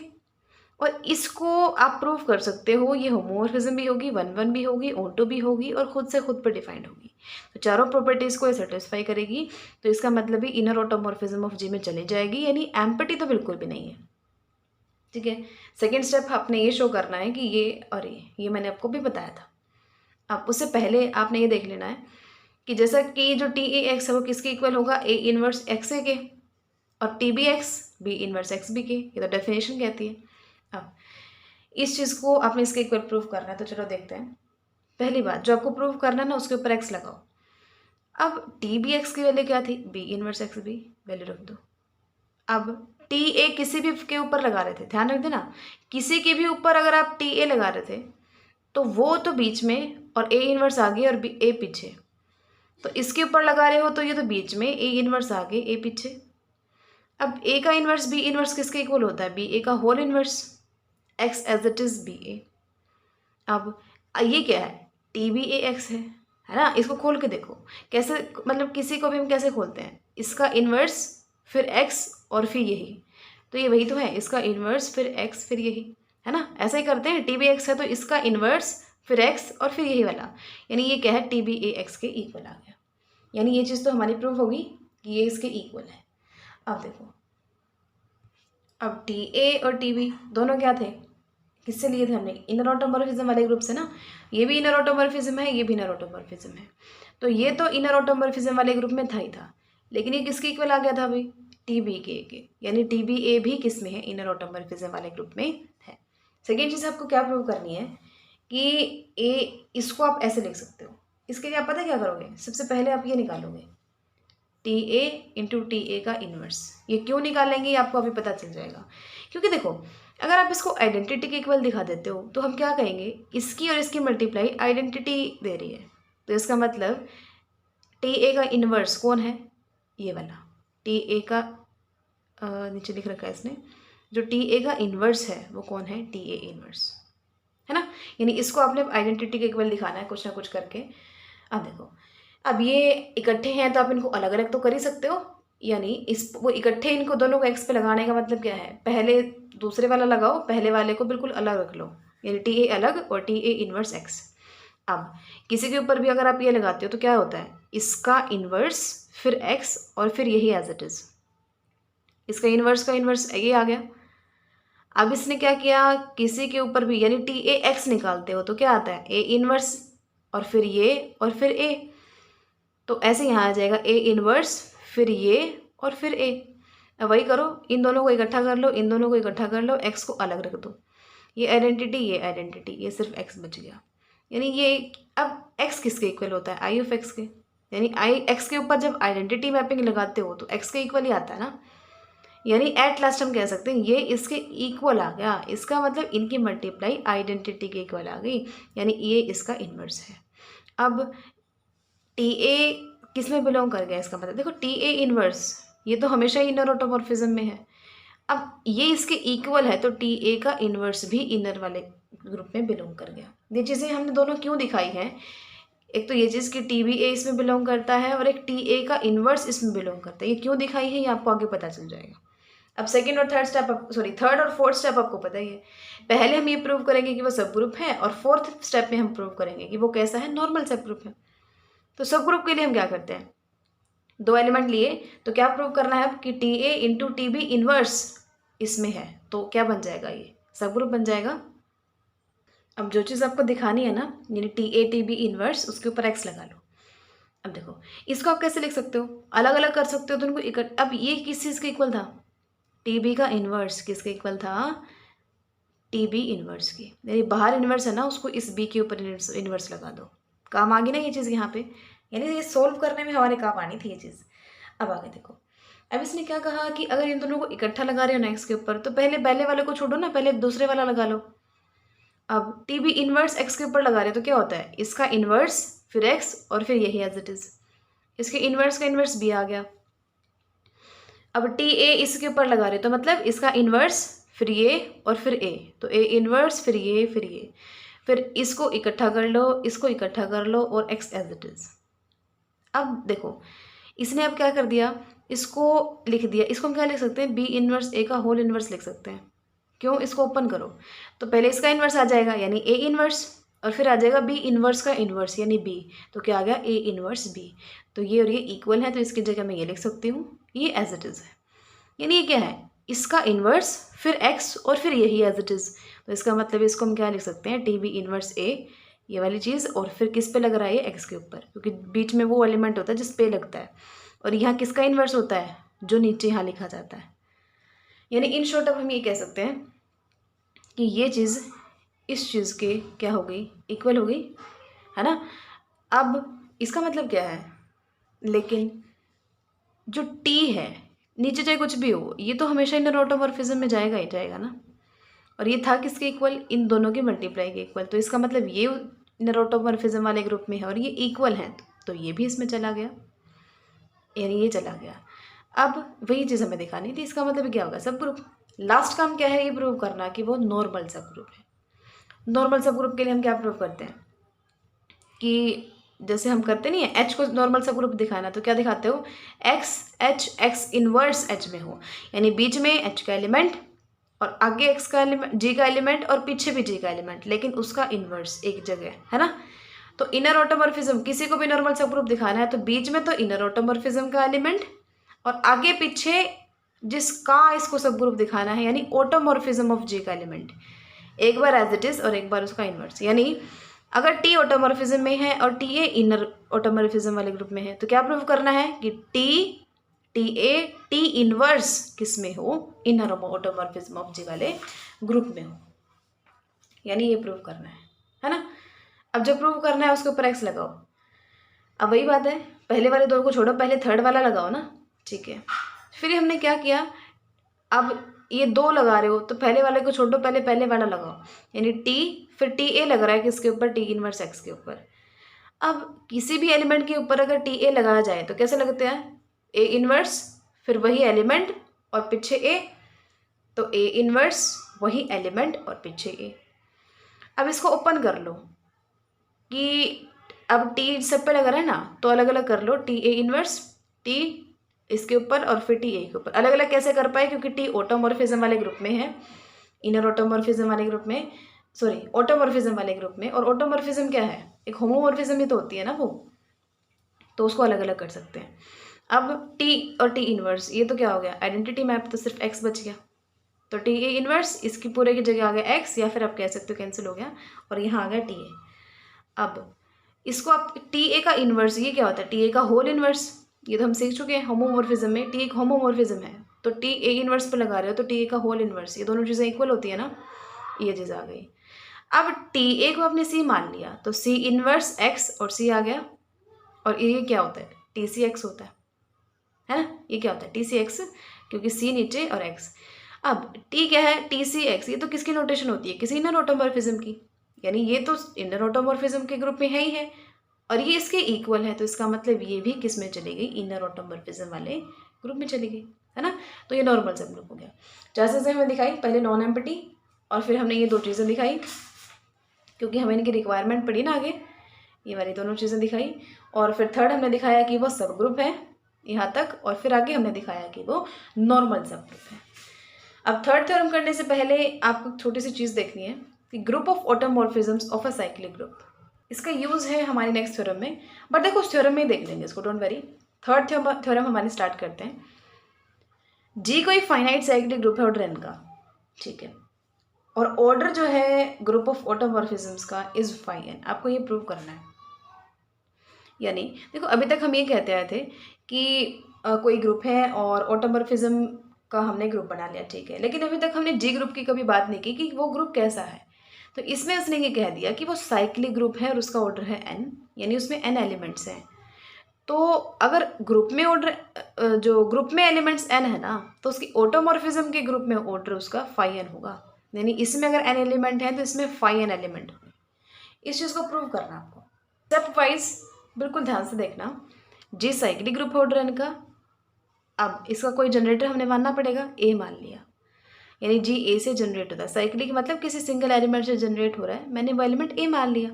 और इसको आप प्रूव कर सकते हो, ये होमोमॉर्फिज्म भी होगी, 1 1 भी होगी, ऑटो भी होगी, और खुद से खुद पर डिफाइंड होगी। तो चारों प्रॉपर्टीज़ को ये सेटिस्फाई करेगी, तो इसका मतलब ही इनर ऑटोमॉर्फिज्म ऑफ जी में चली जाएगी, यानी एम्प्टी तो बिल्कुल भी नहीं है। ठीक है, सेकेंड स्टेप आपने ये शो करना है कि ये और ये मैंने आपको भी बताया था। अब उससे पहले आपने ये देख लेना है कि जैसा कि जो टी ए एक्स है वो किसके इक्वल होगा, ए इन्वर्स एक्स ए के, और t b x b inverse x B के, ये तो डेफिनेशन कहती है। अब इस चीज़ को आपने इसके इक्वल प्रूव करना है, तो चलो देखते हैं। पहली बात जो आपको प्रूव करना है ना, उसके ऊपर एक्स लगाओ। अब टी बी एक्स की वैल्यू क्या थी, b inverse x b, value रख दो। अब टी ए किसी भी के ऊपर लगा रहे थे, ध्यान रख देना, किसी के भी ऊपर अगर आप टी ए लगा रहे थे तो वो तो बीच में और ए इन्वर्स आगे और बी ए पीछे, तो इसके ऊपर लगा रहे हो तो ये तो बीच में, ए इन्वर्स आगे ए पीछे। अब ए का इन्वर्स बी इन्वर्स किसके इक्वल होता है, बी ए का whole inverse, X as it is B A. अब ये क्या है, टी बी ए एक्स है ना, इसको खोल के देखो कैसे, मतलब किसी को भी हम कैसे खोलते हैं, इसका इन्वर्स फिर एक्स और फिर यही, तो ये वही तो है, इसका इन्वर्स फिर एक्स फिर यही, है ना, ऐसा ही करते हैं। टी बी एक्स है तो इसका इन्वर्स फिर एक्स और फिर यही वाला, यानी ये क्या है, टी बी ए एक्स के इक्वल आ गया। यानी ये चीज़ तो हमारी प्रूफ होगी कि ये इसके इक्वल है। अब देखो, अब टी ए और टी बी दोनों क्या थे, किससे लिए थे हमने, इनर ऑटोमॉर्फिज्म वाले ग्रुप से ना, ये भी इनर ऑटोमॉर्फिज्म है, ये भी इनर ऑटोमॉर्फिज्म है, तो ये तो इनर ऑटोमॉर्फिज्म वाले ग्रुप में था ही था, लेकिन ये किसके इक्वल आ गया था अभी, टी बी के, यानी टी बी ए भी किस में है, इनर ऑटोमॉर्फिज्म वाले ग्रुप में है। सेकेंड चीज़ आपको क्या प्रूव करनी है कि ए, इसको आप ऐसे लिख सकते हो, इसके लिए आप पता क्या करोगे, सबसे पहले आप ये निकालोगे T A into T A का इन्वर्स। ये क्यों निकालेंगे ये आपको अभी पता चल जाएगा, क्योंकि देखो अगर आप इसको आइडेंटिटी के इक्वल दिखा देते हो तो हम क्या कहेंगे, इसकी और इसकी मल्टीप्लाई आइडेंटिटी दे रही है, तो इसका मतलब टी ए का इन्वर्स कौन है, ये वाला टी ए का, नीचे लिख रखा है इसने, जो टी ए का इन्वर्स है वो कौन है, टी ए इन्वर्स, है ना। यानी इसको आपने आइडेंटिटी के इक्वल दिखाना है कुछ ना कुछ करके। अब देखो, अब ये इकट्ठे हैं तो आप इनको अलग अलग तो कर ही सकते हो, यानी इस वो इकट्ठे इनको दोनों को एक्स पे लगाने का मतलब क्या है, पहले दूसरे वाला लगाओ, पहले वाले को बिल्कुल अलग रख लो, यानी टी ए अलग और टी ए इन्वर्स एक्स। अब किसी के ऊपर भी अगर आप ये लगाते हो तो क्या होता है, इसका इन्वर्स फिर x और फिर यही एज इट इज़, इसका इन्वर्स का इन्वर्स ये आ गया। अब इसने क्या किया, किसी के ऊपर भी यानी टी ए एक्स निकालते हो तो क्या आता है, ए इन्वर्स और फिर ये और फिर ए, तो ऐसे यहाँ आ जाएगा ए इन्वर्स फिर ये और फिर ए। अब वही करो, इन दोनों को इकट्ठा कर लो, इन दोनों को इकट्ठा कर लो, एक्स को अलग रख दो, ये आइडेंटिटी ये आइडेंटिटी, ये सिर्फ एक्स बच गया। यानी ये अब एक्स किसके इक्वल होता है, आई ऑफ एक्स के, यानी आई एक्स के ऊपर जब आइडेंटिटी मैपिंग लगाते हो तो एक्स के इक्वल ही आता है ना। यानी एट लास्ट हम कह सकते हैं ये इसके इक्वल आ गया, इसका मतलब इनकी मल्टीप्लाई आइडेंटिटी के इक्वल आ गई, यानी ये इसका इन्वर्स है। अब टी ए किस में बिलोंग कर गया, इसका मतलब देखो टी ए इन्वर्स ये तो हमेशा ही इनर ऑटोमॉर्फिज्म में है। अब ये इसके इक्वल है तो टी ए का इन्वर्स भी इनर वाले ग्रुप में बिलोंग कर गया। ये चीज़ें हमने दोनों क्यों दिखाई हैं, एक तो ये चीज़ कि टी बी ए इसमें बिलोंग करता है और एक टी ए का इन्वर्स इसमें बिलोंग करता है, ये क्यों दिखाई है ये आपको आगे पता चल जाएगा। अब सेकंड और थर्ड स्टेप, थर्ड और फोर्थ स्टेप आपको पता ही है। पहले हम ये प्रूव करेंगे कि वो सब ग्रुप है और फोर्थ स्टेप में हम प्रूव करेंगे कि वो कैसा है, नॉर्मल सब ग्रुप है। तो सब ग्रुप के लिए हम क्या करते हैं, दो एलिमेंट लिए तो क्या प्रूव करना है अब कि T A into T b inverse इसमें है, तो क्या बन जाएगा, ये सब ग्रुप बन जाएगा। अब जो चीज़ आपको दिखानी है ना, यानी t a t b inverse, उसके ऊपर एक्स लगा लो। अब देखो इसको आप कैसे लिख सकते हो, अलग अलग कर सकते हो तो उनको अब ये किस चीज़ के इक्वल था, टी बी का इन्वर्स किसके इक्वल था, टी बी इन्वर्स की, यानी बाहर इन्वर्स है ना उसको इस बी के ऊपर इन्वर्स लगा दो, काम आ गई ना ये चीज़ यहाँ पे, यानी ये सोल्व करने में हमारे काम आनी थी ये चीज़। अब आगे देखो, अब इसने क्या कहा कि अगर इन दोनों को इकट्ठा लगा रहे हो ना एक्स के ऊपर तो पहले पहले वाले को छोड़ो ना, पहले दूसरे वाला लगा लो। अब टी बी इन्वर्स एक्स के ऊपर लगा रहे हो तो क्या होता है, इसका इन्वर्स फिर एक्स और फिर यही एज इट इज़, इसके इन्वर्स का इन्वर्स बी आ गया। अब टी ए इसके ऊपर लगा रहे हो तो मतलब इसका इन्वर्स फिर ये और फिर ए, तो ए इन्वर्स फिर ये फिर ये, फिर इसको इकट्ठा कर लो, इसको इकट्ठा कर लो और एक्स एज इट इज़। अब देखो इसने अब क्या कर दिया, इसको लिख दिया, इसको हम क्या लिख सकते हैं, बी इन्वर्स ए का होल इन्वर्स लिख सकते हैं। क्यों, इसको ओपन करो तो पहले इसका इन्वर्स आ जाएगा यानी ए इन्वर्स और फिर आ जाएगा बी इन्वर्स का इन्वर्स यानी बी, तो क्या आ गया ए इन्वर्स बी। तो ये और ये इक्वल है तो इसकी जगह मैं ये लिख सकती हूँ, ये एज इट इज़ है, यानी ये क्या है, इसका इन्वर्स फिर एक्स और फिर यही एज इट इज़। तो इसका मतलब इसको हम क्या लिख सकते हैं, टी बी इन्वर्स ए ये वाली चीज़ और फिर किस पे लग रहा है, एक्स के ऊपर, क्योंकि बीच में वो एलिमेंट होता है जिस पे लगता है, और यहाँ किसका इन्वर्स होता है, जो नीचे यहाँ लिखा जाता है। यानी इन शॉर्ट अब हम ये कह सकते हैं कि ये चीज़ इस चीज़ के क्या हो गई, इक्वल हो गई, है ना। अब इसका मतलब क्या है, लेकिन जो टी है नीचे चाहे कुछ भी हो ये तो हमेशा इनर ऑटोमॉर्फिज्म में जाएगा ही जाएगा ना, और ये था किसके इक्वल, इन दोनों की मल्टीप्लाई के इक्वल, तो इसका मतलब ये इनर ऑटोमॉर्फिज्म वाले ग्रुप में है और ये इक्वल है तो ये भी इसमें चला गया, यानी ये चला गया। अब वही चीज़ हमें दिखानी थी, इसका मतलब क्या होगा, सब ग्रुप। लास्ट काम क्या है, ये प्रूव करना कि वो नॉर्मल सब ग्रुप है। नॉर्मल सब ग्रुप के लिए हम क्या प्रूव करते हैं कि जैसे हम करते नहीं है, एच को नॉर्मल सब ग्रुप दिखाना तो क्या दिखाते हो, x H x inverse H में हो, यानी बीच में एच का एलिमेंट और आगे एक्स का एलिमेंट, जी का एलिमेंट और पीछे भी जी का एलिमेंट, लेकिन उसका इन्वर्स एक जगह है ना। तो इनर ऑटोमॉर्फिज्म, किसी को भी नॉर्मल सब ग्रुप दिखाना है तो बीच में तो इनर ऑटोमॉर्फिज्म का एलिमेंट और आगे पीछे जिसका इसको सब ग्रुप दिखाना है यानी ऑटोमॉर्फिज्म ऑफ जी का एलिमेंट, एक बार एज इट इज और एक बार उसका इन्वर्स। यानी अगर टी ऑटोमॉर्फिज्म में है और टी ए इनर ऑटोमॉर्फिज्म वाले ग्रुप में है तो क्या प्रूव करना है कि टी ए टी इनवर्स किस में हो, इनर ऑटोमॉर्फिज्म ऑफ जी वाले ग्रुप में हो, यानी ये प्रूव करना है ना। अब जब प्रूव करना है उसके ऊपर एक्स लगाओ। अब वही बात है, पहले वाले दो को छोड़ो, पहले थर्ड वाला लगाओ ना, ठीक है। फिर हमने क्या किया, अब ये दो लगा रहे हो तो पहले वाले को छोड़ो, पहले पहले वाला लगाओ, यानी टी फिर टी ए लग रहा है किसके ऊपर, टी इनवर्स एक्स के ऊपर। अब किसी भी एलिमेंट के ऊपर अगर टी ए लगाया जाए तो कैसे लगते हैं, ए इनवर्स फिर वही एलिमेंट और पीछे ए, तो ए इनवर्स वही एलिमेंट और पीछे ए। अब इसको ओपन कर लो कि अब टी सब पे लगा रहा है ना, तो अलग अलग कर लो, टी ए इनवर्स टी इसके ऊपर और फिर टी ए के ऊपर। अलग अलग कैसे कर पाए, क्योंकि टी ऑटोमॉर्फिज्म वाले ग्रुप में है, इनर ऑटोमॉर्फिज्म वाले ग्रुप में, ऑटोमॉर्फिज्म वाले ग्रुप में। और ऑटोमॉर्फिज्म क्या है, एक होमोमॉर्फिज्म ही तो होती है ना वो, तो उसको अलग अलग कर सकते हैं। अब टी और टी इनवर्स, ये तो क्या हो गया, आइडेंटिटी मैप, तो सिर्फ एक्स बच गया। तो टी ए इनवर्स, इसकी पूरे की जगह आ गया एक्स, या फिर आप कह सकते हो कैंसिल हो गया और यहाँ आ गया टी ए। अब इसको आप टी ए का इनवर्स, ये क्या होता है, टी ए का होल इनवर्स, ये तो हम सीख चुके हैं होमोमॉर्फिज्म में, टी एक होमोमॉर्फिज्म है, तो टी ए इनवर्स पर लगा रहे हो तो टी ए का होल इनवर्स, ये दोनों चीज़ें इक्वल होती है ना, ये चीज़ आ गई। अब टी ए को आपने सी मान लिया तो सी इनवर्स एक्स और सी आ गया, और ये क्या होता है, टी सी एक्स होता है ना, ये क्या होता है, टी सी एक्स, क्योंकि सी नीचे और एक्स। अब टी क्या है, टी सी एक्स, ये तो किसकी नोटेशन होती है, किसी इनर ऑटोमॉर्फिज्म की, यानी ये तो इनर ऑटोमॉर्फिज्म के ग्रुप में है ही है, और ये इसके इक्वल है, तो इसका मतलब ये भी किस में चली गई, इनर ऑटोमॉर्फिज्म वाले ग्रुप में चली गई, है ना। तो ये नॉर्मल सब ग्रुप हो गया। जैसे हमने दिखाई पहले नॉन एम्प्टी, और फिर हमने ये दो चीज़ें दिखाई, क्योंकि हमें इनकी रिक्वायरमेंट पड़ी ना आगे, ये वाली दोनों चीज़ें दिखाई, और फिर थर्ड हमने दिखाया कि वो सब ग्रुप है यहाँ तक, और फिर आगे हमने दिखाया कि वो नॉर्मल सब ग्रुप है। अब थर्ड थ्योरम करने से पहले आपको छोटी सी चीज़ देखनी है कि group of automorphisms of a cyclic group, इसका यूज़ है हमारी नेक्स्ट थ्योरम में, बट देखो उस थ्योरम में ही देख लेंगे इसको, डोंट वरी। थर्ड थ्योरम हमारे स्टार्ट करते हैं। जी कोई फाइनाइट साइक्लिक ग्रुप है ऑर्डर एन का, ठीक है, और ऑर्डर जो है ग्रुप ऑफ ऑटोमॉर्फिज्म्स का इज फाई एन, आपको ये प्रूव करना है। यानी देखो अभी तक हम ये कहते आए थे कि कोई ग्रुप है और ऑटोमॉर्फिज्म का हमने ग्रुप बना लिया, ठीक है, लेकिन अभी तक हमने जी ग्रुप की कभी बात नहीं की कि वो ग्रुप कैसा है। तो इसमें उसने ये कह दिया कि वो साइक्लिक ग्रुप है और उसका ऑर्डर है एन, यानी उसमें एन एलिमेंट्स हैं। तो अगर ग्रुप में ऑर्डर, जो ग्रुप में एलिमेंट्स एन है ना, तो उसकी ऑटोमॉर्फिज्म के ग्रुप में ऑर्डर उसका फाई एन होगा, यानी इसमें अगर एन एलिमेंट है तो इसमें फाई एन एलिमेंट होंगे। इस चीज़ को प्रूव करना आपको स्टेप वाइज, बिल्कुल ध्यान से देखना। जी साइक्लिक ग्रुप है ऑर्डर एन का, अब इसका कोई जनरेटर हमने मानना पड़ेगा, ए मान लिया, यानी जी ए से जनरेट होता है, साइक्लिक मतलब किसी सिंगल एलिमेंट से जनरेट हो रहा है, मैंने वो एलिमेंट ए मान लिया।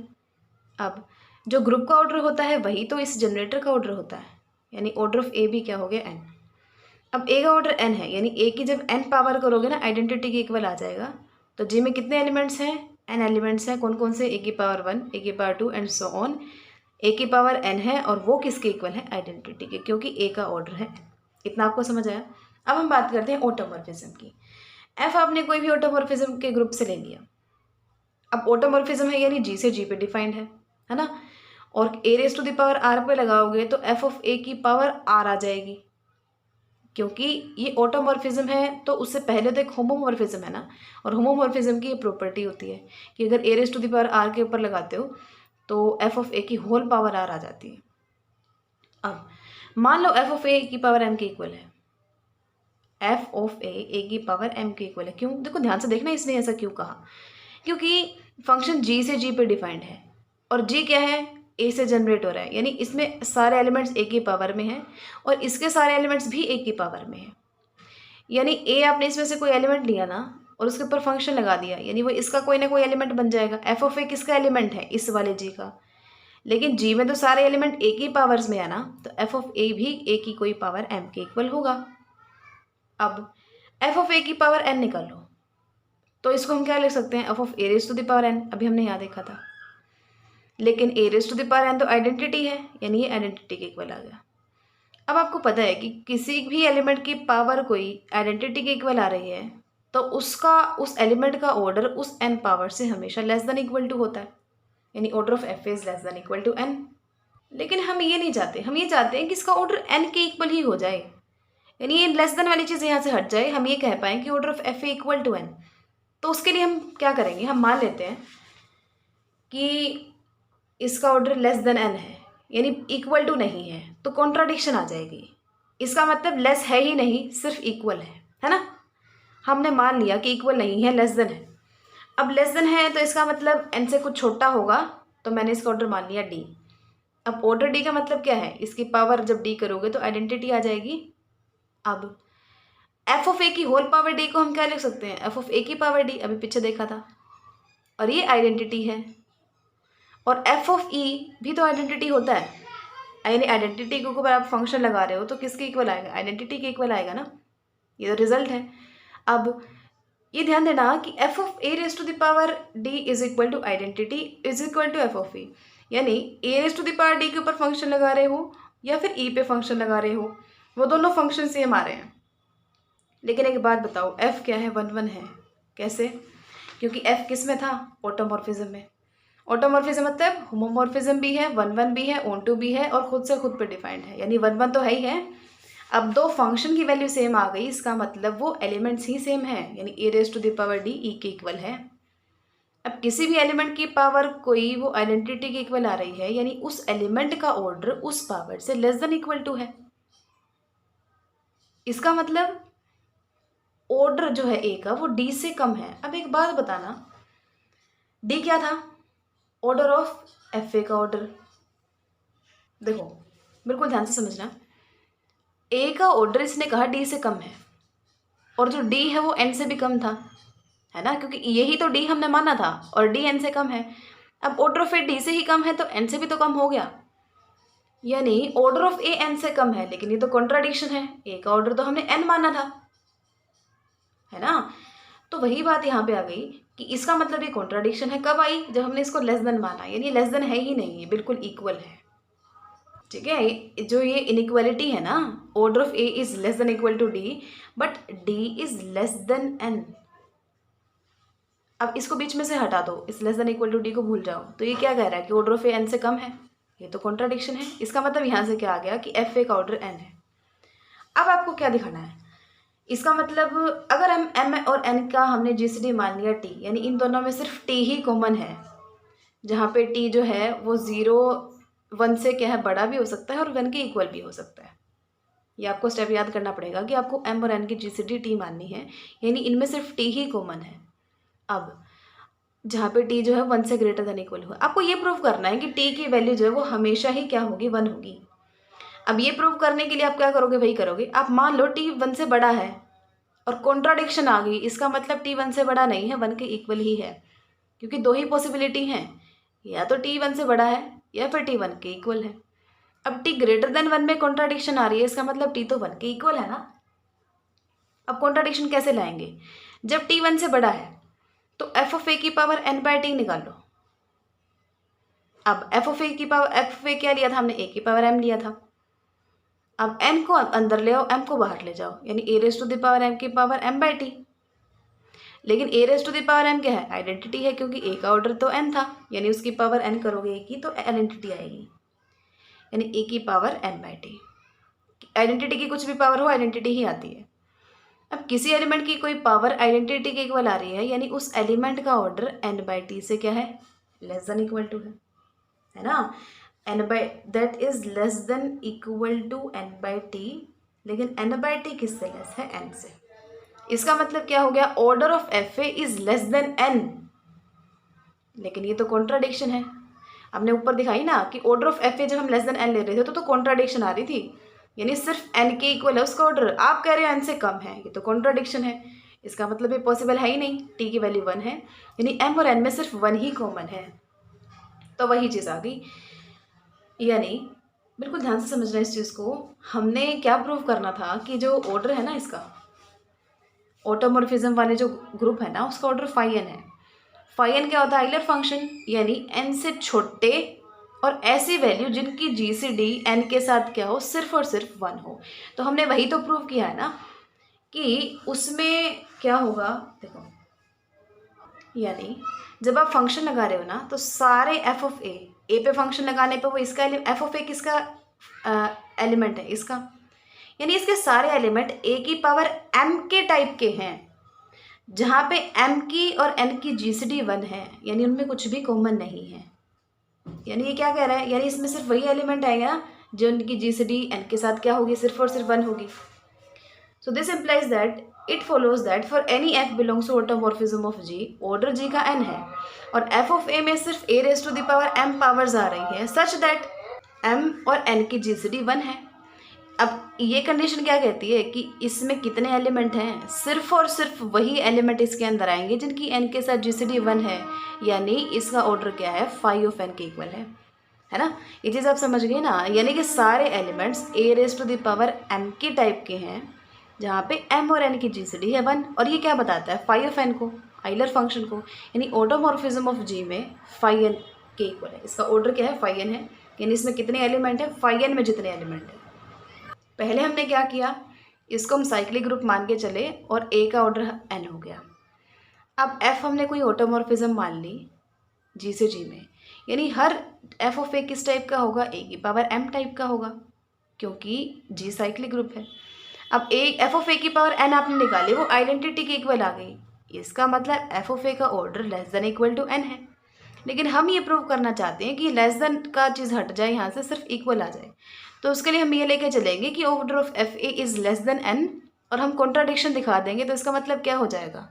अब जो ग्रुप का ऑर्डर होता है वही तो इस जनरेटर का ऑर्डर होता है, यानी ऑर्डर ऑफ ए भी क्या हो गया, एन। अब ए का ऑर्डर एन है, यानी ए की जब एन पावर करोगे ना, आइडेंटिटी के इक्वल आ जाएगा। तो जी में कितने एलिमेंट्स हैं, एन एलिमेंट्स हैं, कौन कौन से, ए की पावर 1, ए की पावर 2 एंड सो ऑन, ए की पावर एन है, और वो किसके इक्वल है, आइडेंटिटी के, क्योंकि ए का ऑर्डर है। इतना आपको समझ आया। अब हम बात करते हैं ऑटोमॉर्फिज्म की। एफ आपने कोई भी ऑटोमॉर्फिज्म के ग्रुप से ले लिया, अब ऑटोमॉर्फिज्म है यानी जी से जी पे डिफाइंड है ना, और A raise to the power R पे लगाओगे तो एफ ऑफ ए की पावर आर आ जाएगी, क्योंकि ये ऑटोमॉर्फिज्म है तो उससे पहले तो एक होमोमॉर्फिज्म है ना, और होमोमॉर्फिज्म की ये प्रॉपर्टी होती है कि अगर A raise to the power R के ऊपर लगाते हो तो एफ ऑफ ए की होल पावर आर आ जाती है। अब मान लो एफ ऑफ ए की पावर एम के इक्वल है, एफ ऑफ ए की पावर एम के इक्वल है, क्यों, देखो ध्यान से देखना इसने ऐसा क्यों कहा, क्योंकि फंक्शन जी से जी पे डिफाइंड है, और जी क्या है, ए से जनरेट हो रहा है, यानी इसमें सारे एलिमेंट्स ए की पावर में हैं और इसके सारे एलिमेंट्स भी ए की पावर में हैं, यानी ए आपने इसमें से कोई एलिमेंट लिया ना और उसके ऊपर फंक्शन लगा दिया, यानी वो इसका कोई ना कोई एलिमेंट बन जाएगा। एफ ऑफ ए किसका एलिमेंट है, इस वाले जी का, लेकिन जी में तो सारे एलिमेंट ए की पावर्स में है ना, तो एफ ऑफ ए भी ए की कोई पावर एम के इक्वल होगा। अब एफ ऑफ ए की पावर एन निकाल लो, तो इसको हम क्या लिख सकते हैं, F of A raise to the power N, अभी हमने यहाँ देखा था, लेकिन A raise to the power N तो आइडेंटिटी है, यानी ये आइडेंटिटी के इक्वल आ गया। अब आपको पता है कि किसी भी एलिमेंट की पावर कोई आइडेंटिटी के इक्वल आ रही है तो उसका उस एलिमेंट का ऑर्डर उस एन पावर से हमेशा लेस देन इक्वल टू होता है, यानी order of f is less than equal to n. लेकिन हम ये नहीं चाहते, हम ये चाहते हैं कि इसका ऑर्डर एन के इक्वल ही हो जाए, यानी ये लेस देन वाली चीज़ यहाँ से हट जाए, हम ये कह पाएँ कि order of f a equal to n. तो उसके लिए हम क्या करेंगे, हम मान लेते हैं कि इसका ऑर्डर लेस देन एन है, यानी इक्वल टू नहीं है, तो कॉन्ट्राडिक्शन आ जाएगी, इसका मतलब लेस है ही नहीं, सिर्फ इक्वल है ना। हमने मान लिया कि इक्वल नहीं है, लेस देन है। अब लेस देन है तो इसका मतलब एन से कुछ छोटा होगा, तो मैंने इसका ऑर्डर मान लिया डी। अब ऑर्डर डी का मतलब क्या है, इसकी पावर जब डी करोगे तो आइडेंटिटी आ जाएगी। अब एफ ऑफ ए की होल पावर डी को हम क्या लिख सकते हैं, एफ ऑफ ए की पावर डी, अभी पीछे देखा था, और ये आइडेंटिटी है, और एफ ऑफ ई भी तो आइडेंटिटी होता है, यानी आइडेंटिटी के ऊपर आप फंक्शन लगा रहे हो तो किसके इक्वल आएगा, आइडेंटिटी के इक्वल आएगा ना, ये तो रिजल्ट है। अब ये ध्यान देना कि F of A raise to the power D is equal to identity is equal to F of A, यानी A raise to the power D के ऊपर फंक्शन लगा रहे हो या फिर ई पे फंक्शन लगा रहे हो, वो दोनों फंक्शन सेम आ रहे हैं। लेकिन एक बात बताओ, एफ क्या है? 1 1 है। कैसे? क्योंकि एफ किस में था? ऑटोमॉर्फिज्म में। ऑटोमॉर्फिज्म मतलब होमोमॉर्फिज्म भी है, 1 1 भी है, ऑन टू भी है और खुद से खुद पे डिफाइंड है, यानी 1 1 तो है ही है। अब दो फंक्शन की वैल्यू सेम आ गई, इसका मतलब वो एलिमेंट्स ही सेम है, यानी A raise to the power D E के इक्वल है। अब किसी भी एलिमेंट की पावर कोई वो आइडेंटिटी के इक्वल आ रही है, यानी उस एलिमेंट का ऑर्डर उस पावर से लेस देन इक्वल टू है। इसका मतलब ऑर्डर जो है ए का वो डी से कम है। अब एक बात बताना, डी क्या था? ऑर्डर ऑफ एफ ए का ऑर्डर। देखो बिल्कुल ध्यान से समझना, ए का ऑर्डर इसने कहा डी से कम है, और जो डी है वो एन से भी कम था, है ना, क्योंकि यही तो डी हमने माना था और डी एन से कम है। अब ऑर्डर ऑफ ए डी से ही कम है तो एन से भी तो कम हो गया, यानी ऑर्डर ऑफ ए एन से कम है। लेकिन ये तो कॉन्ट्राडिक्शन है, ए का ऑर्डर तो हमने एन माना था, है ना। तो वही बात यहाँ पे आ गई कि इसका मतलब ये कॉन्ट्राडिक्शन है। कब आई? जब हमने इसको लेस देन माना, यानी लेस देन है ही नहीं, है बिल्कुल इक्वल है। ठीक है, जो ये इनइक्वालिटी है ना, order of a is less than equal to d but d is less than n. अब इसको बीच में से हटा दो, इस less than equal to d को भूल जाओ, तो ये क्या कह रहा है कि ऑर्डर ऑफ ए एन से कम है। ये तो कॉन्ट्राडिक्शन है। इसका मतलब यहाँ से क्या आ गया कि एफ ए का ऑर्डर एन है। अब आपको क्या दिखाना है? इसका मतलब अगर हम एम और एन का हमने जीसीडी मान लिया टी, यानी इन दोनों में सिर्फ टी ही कॉमन है, जहाँ पे टी जो है वो 0 1 से क्या है, बड़ा भी हो सकता है और 1 के इक्वल भी हो सकता है। ये आपको स्टेप याद करना पड़ेगा कि आपको एम और एन की जीसीडी टी माननी है, यानी इनमें सिर्फ टी ही कॉमन है। अब जहाँ पे टी जो है 1 से ग्रेटर देन इक्वल हो, आपको ये प्रूव करना है कि टी की वैल्यू जो है वो हमेशा ही क्या होगी? 1 होगी। अब ये प्रूव करने के लिए आप क्या करोगे? वही करोगे, आप मान लो टी 1 से बड़ा है और कॉन्ट्राडिक्शन आ गई, इसका मतलब टी 1 से बड़ा नहीं है, 1 के इक्वल ही है, क्योंकि दो ही पॉसिबिलिटी हैं, या तो टी 1 से बड़ा है या फिर टी 1 के इक्वल है। अब टी ग्रेटर देन 1 में कॉन्ट्राडिक्शन आ रही है, इसका मतलब टी तो 1 के इक्वल है ना। अब कॉन्ट्राडिक्शन कैसे लाएंगे? जब टी 1 से बड़ा है तो एफ ऑफ ए की पावर एन बाय टी निकाल लो। अब एफ ऑफ ए की पावर, एफ ऑफ ए क्या लिया था हमने? ए की पावर एम लिया था। अब एन को अंदर ले आओ, एम को बाहर ले जाओ, यानी A raise to the power M की पावर एम बाय टी। लेकिन A raise to the power M क्या है? आइडेंटिटी है, क्योंकि ए का ऑर्डर तो एन था, यानी उसकी पावर एन करोगे ए की तो आइडेंटिटी आएगी, यानी ए की power M by t. Identity की कुछ भी पावर हो, आइडेंटिटी ही आती है। अब किसी एलिमेंट की कोई पावर आइडेंटिटी के इक्वल आ रही है, यानी उस एलिमेंट का ऑर्डर एन बाय टी से क्या है? लेस देन इक्वल टू है ना। N by that is less than equal to n by T, लेकिन एन बाय टी किससे लेस है? एन से। इसका मतलब क्या हो गया? Order of f a is less than n. लेकिन ये तो कॉन्ट्राडिक्शन है। हमने ऊपर दिखाई ना कि ऑर्डर ऑफ एफ ए जब हम लेस देन एन ले रहे थे तो कॉन्ट्राडिक्शन आ रही थी, यानी सिर्फ एन के इक्वल है उसका ऑर्डर, आप कह रहे हो एन से कम है, ये तो कॉन्ट्राडिक्शन है। इसका मतलब ये पॉसिबल है ही नहीं, टी की वैल्यू 1 है, यानी एम और एन में सिर्फ 1 ही कॉमन है। तो वही चीज़ आ गई, यानी बिल्कुल ध्यान से समझना इस चीज़ को। हमने क्या प्रूव करना था कि जो ऑर्डर है ना इसका, ऑटोमॉर्फिज्म वाले जो ग्रुप है ना, उसका ऑर्डर फाई एन है। फाई एन क्या होता है? आइलर फंक्शन, यानी एन से छोटे और ऐसी वैल्यू जिनकी जी सी डी एन के साथ क्या हो? सिर्फ और सिर्फ 1 हो। तो हमने वही तो प्रूव किया है ना कि उसमें क्या होगा। देखो, यानी जब आप फंक्शन लगा रहे हो ना, तो सारे एफ ऑफ ए पे फंक्शन लगाने पे वो इसका एफ ऑफ ए किसका एलिमेंट है? इसका, यानी इसके सारे एलिमेंट ए की पावर एम के टाइप के हैं, जहाँ पे एम की और एन की जीसीडी 1 है, यानी उनमें कुछ भी कॉमन नहीं है। यानी ये क्या कह रहा है? यानी इसमें सिर्फ वही एलिमेंट आएगा जो उनकी जीसीडी एन के साथ क्या होगी? सिर्फ और सिर्फ 1 होगी। So this implies that it follows that for any F belongs to automorphism of G, order G का एन है और एफ ऑफ ए में सिर्फ A raise to the power M powers आ रही है, सच दैट एम और एन की जीसीडी 1 है। अब ये कंडीशन क्या कहती है कि इसमें कितने एलिमेंट हैं? सिर्फ और सिर्फ वही एलिमेंट इसके अंदर आएंगे जिनकी एन के साथ जीसीडी 1 है, यानी इसका ऑर्डर क्या है? फाई ऑफ एन के इक्वल है ना। ये चीज़ आप समझ गए ना, यानी कि सारे elements a raise to the power m के टाइप के हैं, जहाँ पे एम और एन की जीसीडी है 1। और ये क्या बताता है? फाई ऑफ एन को, आइलर फंक्शन को, यानी ऑटोमॉर्फिज्म ऑफ जी में फाई एन के इक्वल है। इसका ऑर्डर क्या है? फाई एन है, यानी इसमें कितने एलिमेंट है, फाई एन में जितने एलिमेंट है। पहले हमने क्या किया, इसको हम साइक्लिक ग्रुप मान के चले और ए का ऑर्डर एन हो गया। अब एफ हमने कोई ऑटोमॉर्फिज्म मान ली जी से जी में, यानी हर एफ ऑफ ए किस टाइप का होगा, ए की पावर एम टाइप का होगा, क्योंकि जी साइक्लिक ग्रुप है। अब ए एफ ऑफ ए की पावर एन आपने निकाली, वो आइडेंटिटी के इक्वल आ गई, इसका मतलब एफ ऑफ ए का order less than equal to n है। लेकिन हम ये प्रूव करना चाहते हैं कि लेस देन का चीज़ हट जाए यहाँ से, सिर्फ इक्वल आ जाए। तो उसके लिए हम ये लेके चलेंगे कि order of f a is less than n, और हम कॉन्ट्राडिक्शन दिखा देंगे। तो इसका मतलब क्या हो जाएगा,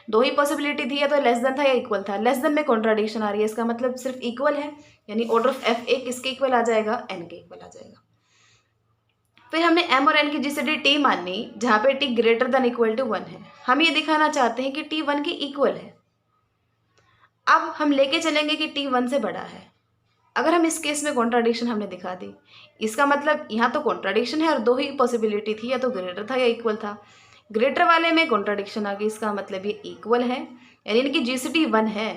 दो ही पॉसिबिलिटी थी, या तो लेस देन था या इक्वल था। लेस देन में कॉन्ट्राडिक्शन आ रही है, इसका मतलब सिर्फ इक्वल है, यानी ऑर्डर ऑफ एफ ए किसके इक्वल आ जाएगा, एन के इक्वल आ जाएगा। फिर हमने एम और एन की जीसीडी टी मानी, जहाँ पे t greater than equal to 1 है। हम ये दिखाना चाहते हैं कि टी 1 के इक्वल है। अब हम लेके चलेंगे कि टी 1 से बड़ा है। अगर हम इस केस में कॉन्ट्राडिक्शन हमने दिखा दी, इसका मतलब यहाँ तो कॉन्ट्राडिक्शन है और दो ही पॉसिबिलिटी थी, या तो ग्रेटर था या इक्वल था। ग्रेटर वाले में कॉन्ट्राडिक्शन आ गई, इसका मतलब ये इक्वल है, यानी इनकी जीसीडी 1 है।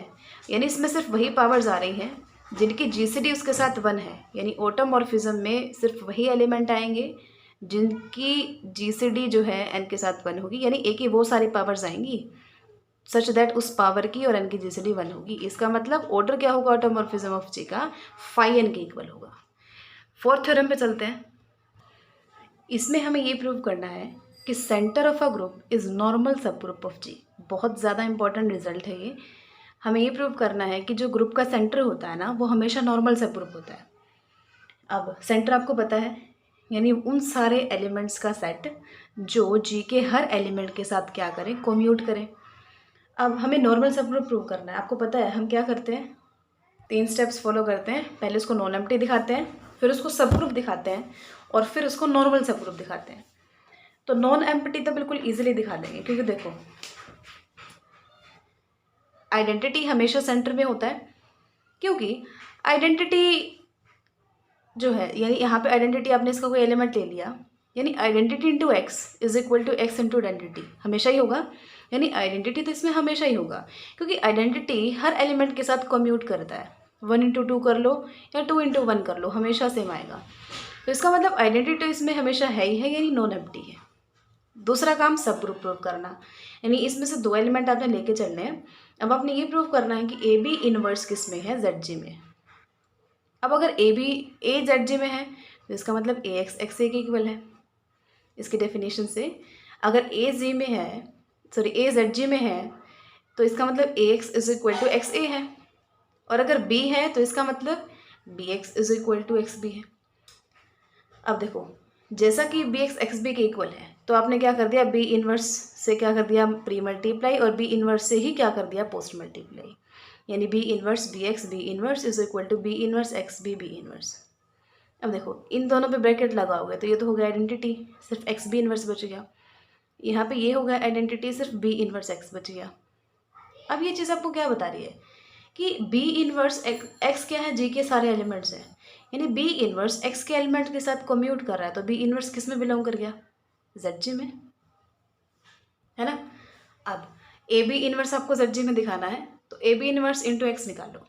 यानी इसमें सिर्फ वही पावर्स आ रही हैं जिनकी जीसीडी उसके साथ 1 है, यानी ऑटोमॉर्फिज्म में सिर्फ वही एलिमेंट आएंगे जिनकी जीसीडी जो है एन के साथ 1 होगी, यानी ए की वो सारी पावर्स आएंगी सच दैट उस पावर की और एन की जीसीडी 1 होगी। इसका मतलब ऑर्डर क्या होगा ऑटोमॉर्फिज्म ऑफ जी का, फाई एन के इक्वल होगा। फोर्थ थ्योरम पे चलते हैं। इसमें हमें ये प्रूव करना है कि centre of a group is normal सब ग्रुप ऑफ जी। बहुत ज़्यादा इंपॉर्टेंट रिजल्ट है ये। हमें ये प्रूव करना है कि जो ग्रुप का सेंटर होता है ना, वो हमेशा नॉर्मल सब ग्रुप होता है। अब सेंटर आपको पता है, यानी उन सारे एलिमेंट्स का सेट जो जी के हर एलिमेंट के साथ क्या करें, कोम्यूट करें। अब हमें नॉर्मल सब ग्रुप प्रूव करना है। आपको पता है हम क्या करते हैं, 3 स्टेप्स फॉलो करते हैं। पहले उसको नॉन एम्प्टी दिखाते हैं, फिर उसको सब ग्रुप दिखाते हैं, और फिर उसको नॉर्मल सब ग्रुप दिखाते हैं। तो नॉन एम्प्टी तो बिल्कुल ईजिली दिखा देंगे, क्योंकि देखो आइडेंटिटी हमेशा सेंटर में होता है, क्योंकि आइडेंटिटी जो है, यानी यहाँ पे आइडेंटिटी आपने इसका कोई एलिमेंट ले लिया, यानी identity into x is equal to x into identity, हमेशा ही होगा। यानी आइडेंटिटी तो इसमें हमेशा ही होगा, क्योंकि आइडेंटिटी हर एलिमेंट के साथ कम्यूट करता है। 1 इंटू 2 कर लो या 2 इंटू 1 कर लो, हमेशा सेम आएगा। तो इसका मतलब आइडेंटिटी तो इसमें हमेशा है ही है, यानी नॉन एम्प्टी है। दूसरा काम सब ग्रुप प्रूव करना, यानी इसमें से 2 एलिमेंट आपने लेके चलने हैं। अब आपने ये प्रूव करना है कि ए बी इनवर्स किस में है, जेड जी में। अब अगर A B A Z G में है, तो इसका मतलब ए एक्स एक्स ए के इक्वल है। इसकी डेफिनेशन से अगर ए जी में है, सॉरी ए जेड जी में है, तो इसका मतलब A X is equal to X A है। और अगर बी है तो इसका मतलब B X is equal to X B है। अब देखो, जैसा कि बी एक्स बी के इक्वल है, तो आपने क्या कर दिया, बी इनवर्स से क्या कर दिया, प्री मल्टीप्लाई, और बी इनवर्स से ही क्या कर दिया, पोस्ट मल्टीप्लाई। यानी b inverse b x B inverse is equal to B inverse x b b inverse. अब देखो इन दोनों पे ब्रैकेट लगाओगे तो ये तो हो गया आइडेंटिटी, सिर्फ एक्स बी इनवर्स बच गया। यहाँ पे ये हो गया आइडेंटिटी, सिर्फ बी इनवर्स एक्स बच गया। अब ये चीज़ आपको क्या बता रही है कि बी इनवर्स एक्स क्या है, जी के सारे एलिमेंट्स हैं, यानी बी इनवर्स एक्स के एलिमेंट के साथ कम्यूट कर रहा है, तो बी इनवर्स किस में बिलोंग कर गया, जेड जी में, है ना। अब ए बी इनवर्स आपको जेड जी में दिखाना है, तो A B inverse into X निकालो।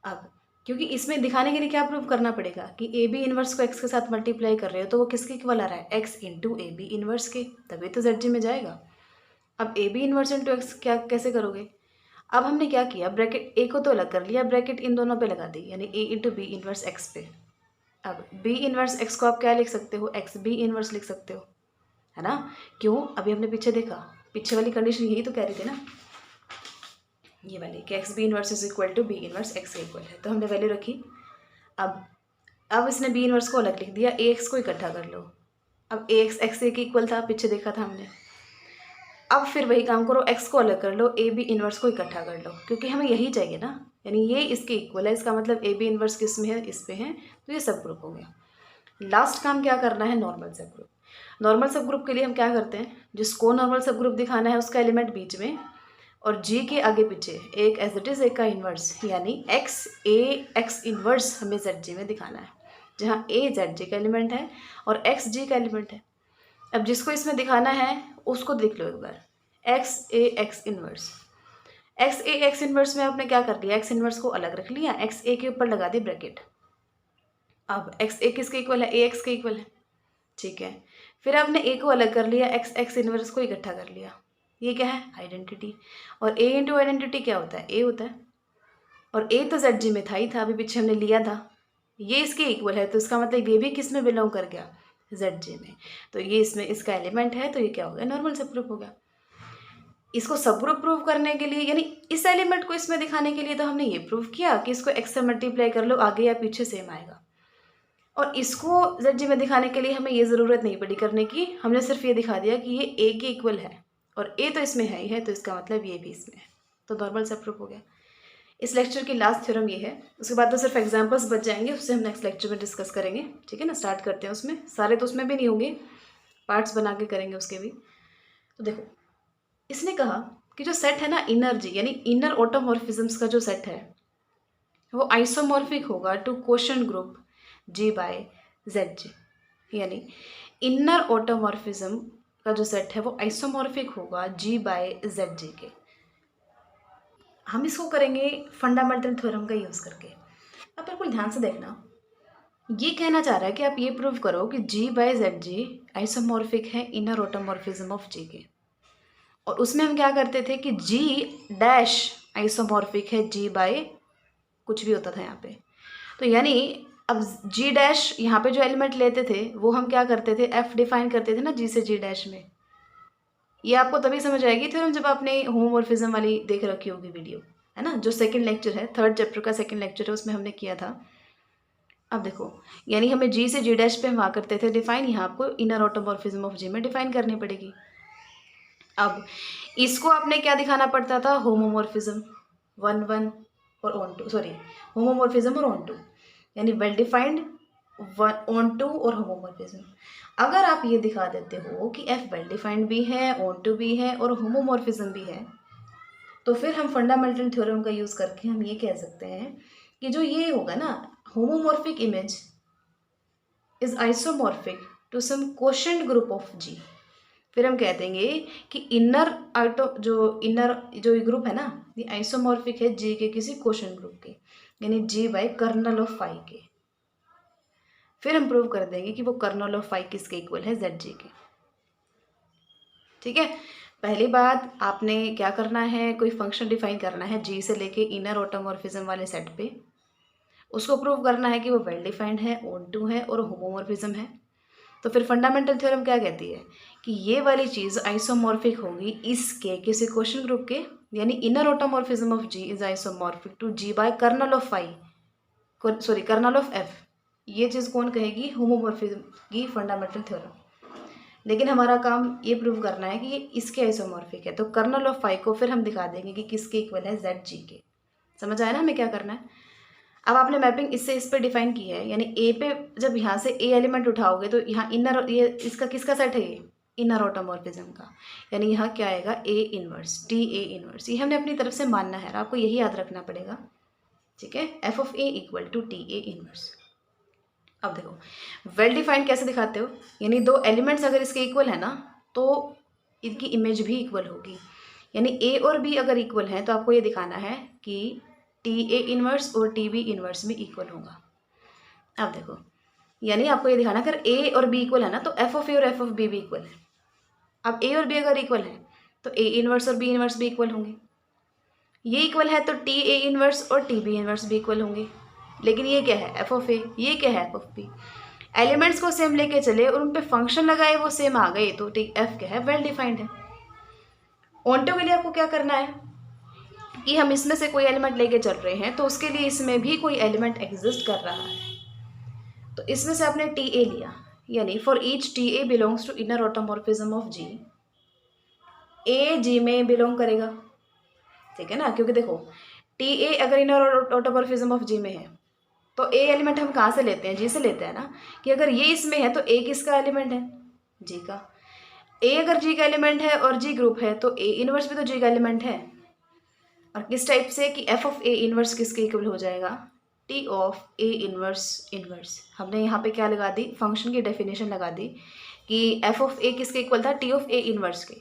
अब क्योंकि इसमें दिखाने के लिए क्या प्रूव करना पड़ेगा कि ए बी इनवर्स को एक्स के साथ मल्टीप्लाई कर रहे हो, तो वो किसके इक्वल आ रहा है, X into A B inverse के, तभी तो जेड जी में जाएगा। अब A B inverse into X क्या कैसे करोगे, अब हमने क्या किया, ब्रैकेट ए को तो अलग कर लिया, ब्रैकेट इन दोनों पे लगा दी, यानी ए इंटू बी इनवर्स एक्स पे। अब बी इनवर्स एक्स को आप क्या लिख सकते हो, एक्स बी इनवर्स लिख सकते हो, है ना। क्यों, अभी हमने पीछे देखा, पीछे वाली कंडीशन यही तो कह रही थी ना, ये वाली कि X B inverse is equal to B inverse X के इक्वल है, तो हमने वैल्यू रखी। अब इसने बी इनवर्स को अलग लिख दिया, ए एक्स को इकट्ठा कर लो। अब ए एक्स एक्स ए के इक्वल था, पीछे देखा था हमने। अब फिर वही काम करो, एक्स को अलग कर लो, ए बी इनवर्स को इकट्ठा कर लो, क्योंकि हमें यही चाहिए ना, यानी ये इसके इक्वल है, इसका मतलब ए बी इनवर्स किस में है, इस पे है, तो ये सब ग्रुप हो गया। लास्ट काम क्या करना है, नॉर्मल सब ग्रुप। नॉर्मल सब ग्रुप के लिए हम क्या करते हैं, जिसको नॉर्मल सब ग्रुप दिखाना है उसका एलिमेंट बीच में और जी के आगे पीछे एक एज इट इज़ एक का इन्वर्स, यानी एक्स ए एक्स इन्वर्स हमें जेड जी में दिखाना है, जहाँ ए जेड जी का एलिमेंट है और एक्स जी का एलिमेंट है। अब जिसको इसमें दिखाना है उसको देख लो एक बार, एक्स ए एक्स इन्वर्स। एक्स ए एक्स इन्वर्स में आपने क्या कर दिया, एक्स इन्वर्स को अलग रख लिया, एक्स ए के ऊपर लगा दी ब्रैकेट, अब एक्स ए किसके इक्वल है, ए एक्स के इक्वल है, ठीक है। फिर आपने ए को अलग कर लिया, एक्स एक्स इनवर्स को इकट्ठा कर लिया, ये क्या है, आइडेंटिटी। और ए इंटू आइडेंटिटी क्या होता है, ए होता है। और ए तो जेड जी में था ही था, अभी पीछे हमने लिया था, ये इसके इक्वल है, तो इसका मतलब ये भी किस में बिलोंग कर गया, जेड जी में। तो ये इसमें इसका एलिमेंट है, तो ये क्या हो गया, नॉर्मल सब ग्रुप हो गया। इसको सब ग्रुप प्रूव करने के लिए, यानी इस एलिमेंट को इसमें दिखाने के लिए तो हमने ये प्रूव किया कि इसको एक्स से मल्टीप्लाई कर लो, आगे या पीछे सेम आएगा। और इसको जेड जी में दिखाने के लिए हमें ये ज़रूरत नहीं पड़ी करने की, हमने सिर्फ ये दिखा दिया कि ये ए के इक्वल है, और ए तो इसमें है ही है, तो इसका मतलब ये भी इसमें है, तो नॉर्मल सब ग्रुप हो गया। इस लेक्चर की लास्ट थ्योरम ये है, उसके बाद तो सिर्फ एग्जांपल्स बच जाएंगे, उससे हम नेक्स्ट लेक्चर में डिस्कस करेंगे, ठीक है ना। स्टार्ट करते हैं, उसमें सारे तो उसमें भी नहीं होंगे, पार्ट्स बना के करेंगे उसके भी। तो देखो, इसने कहा कि जो सेट है ना इनर जी, यानी इनर ऑटोमॉर्फिज्म्स का जो सेट है वो आइसोमॉर्फिक होगा to quotient group G by Z G, यानी इनर ऑटोमॉर्फिज्म का जो सेट है वो आइसोमॉर्फिक होगा जी बाय जेड जी के। हम इसको करेंगे फंडामेंटल थ्योरम का यूज़ करके। अब बिल्कुल ध्यान से देखना, ये कहना चाह रहा है कि आप ये प्रूव करो कि जी बाय जेड जी आइसोमॉर्फिक है इनर ऑटोमॉर्फिज्म ऑफ जी के। और उसमें हम क्या करते थे कि जी डैश आइसोमॉर्फिक है जी बाय कुछ भी होता था यहाँ पे। तो यानी अब जी डैश यहाँ पे जो एलिमेंट लेते थे वो हम क्या करते थे, एफ डिफाइन करते थे ना जी से जी डैश में। ये आपको तभी समझ आएगी थ्योरम जब आपने होमोमॉर्फिज्म वाली देख रखी होगी वीडियो, है ना, जो सेकंड लेक्चर है, थर्ड चैप्टर का सेकंड लेक्चर है, उसमें हमने किया था। अब देखो, यानी हमें जी से जी डैश पे हम वहाँ करते थे डिफाइन, यहाँ आपको इनर ऑटोमॉर्फिज्म ऑफ जी में डिफाइन करनी पड़ेगी। अब इसको आपने क्या दिखाना पड़ता था, होमोमॉर्फिज्म 1 1 और ऑन टू, सॉरी होमोमॉर्फिज्म और ऑन टू, यानी वेल डिफाइंड ऑन टू और होमोमॉर्फिज्म। अगर आप ये दिखा देते हो कि एफ वेल डिफाइंड भी है, ऑन टू भी है और होमोमॉर्फिज्म भी है, तो फिर हम फंडामेंटल थ्योरम का यूज़ करके हम ये कह सकते हैं कि जो ये होगा ना, homomorphic image is isomorphic to some quotient group of G. फिर हम कह देंगे कि इनर जो ग्रुप है ना, ये आइसोमॉर्फिक है जी के किसी क्वोशंट ग्रुप के, यानी जी बाय कर्नल ऑफ फाई के। फिर हम प्रूव कर देंगे कि वो कर्नल ऑफ फाई किसके इक्वल है, जेड जी के, ठीक है। पहली बात, आपने क्या करना है, कोई फंक्शन डिफाइन करना है जी से लेके इनर ऑटोमॉर्फिज्म वाले सेट पे, उसको प्रूव करना है कि वो वेल डिफाइंड है, ऑन टू है और होमोमॉर्फिज्म है। तो फिर फंडामेंटल थ्योरम क्या कहती है कि ये वाली चीज़ आइसोमॉर्फिक होगी इसके किसी क्वेश्चन ग्रुप के, यानी inner automorphism of G is isomorphic to G by kernel of phi, sorry kernel of F. ये चीज़ कौन कहेगी, होमोमॉर्फिज्म की फंडामेंटल थ्योरम। लेकिन हमारा काम ये प्रूव करना है कि ये इसके आइसोमॉर्फिक है, तो कर्नल ऑफ फाई को फिर हम दिखा देंगे कि किसके इक्वल है, जेड जी के। समझ आया ना हमें क्या करना है। अब आपने मैपिंग इससे इस पे डिफाइन की है, यानी ए पे जब यहाँ से ए एलिमेंट उठाओगे तो यहाँ इनर, ये इसका किसका सेट है, ये इनर ऑटोमॉर्फिज्म का, यानी यहाँ क्या आएगा, A inverse, T A inverse. ये हमने अपनी तरफ से मानना है, आपको यही याद रखना पड़ेगा, ठीक है। F of A equal to T A inverse. अब देखो, वेल डिफाइंड कैसे दिखाते हो, यानी दो एलिमेंट्स अगर इसके इक्वल है ना तो इनकी इमेज भी इक्वल होगी, यानी ए और बी अगर इक्वल हैं तो आपको ये दिखाना है कि टी ए इनवर्स और टी बी इनवर्स भी इक्वल होगा। अब देखो, यानी आपको ये दिखाना, अगर ए और बी इक्वल है ना तो एफ ऑफ ए और एफ ऑफ बी भी इक्वल है। अब ए और बी अगर इक्वल है तो ए इनवर्स और बी इनवर्स भी इक्वल होंगे। ये इक्वल है तो टी ए इनवर्स और टी बी इनवर्स भी इक्वल होंगे। लेकिन ये क्या है, एफ ऑफ ए, ये क्या है, एफ ऑफ बी। एलिमेंट्स को सेम लेके चले और उन पे फंक्शन लगाए, वो सेम आ गए, तो एफ क्या है, वेल डिफाइंड है। ऑन्टो के लिए आपको क्या करना है कि हम इसमें से कोई एलिमेंट लेके चल रहे हैं तो उसके लिए इसमें भी कोई एलिमेंट एग्जिस्ट कर रहा है। तो इसमें से आपने टी ए लिया, यानी for each T A belongs to inner automorphism of G, A G में बिलोंग करेगा, ठीक है ना। क्योंकि देखो, टी ए अगर इनर ऑटोमॉर्फिज्म ऑफ जी में है तो ए एलिमेंट हम कहाँ से लेते हैं, जी से लेते हैं ना, कि अगर ये इसमें है तो ए किसका एलिमेंट है, जी का। ए अगर जी का एलिमेंट है और जी ग्रुप है तो ए इनवर्स भी तो जी का एलिमेंट है। और किस टाइप से कि एफ ऑफ ए इनवर्स किसके इक्वल हो जाएगा, T of A inverse inverse. हमने यहाँ पे क्या लगा दी, फंक्शन की डेफिनेशन लगा दी कि एफ ऑफ ए किसके इक्वल था, टी ऑफ ए इनवर्स के।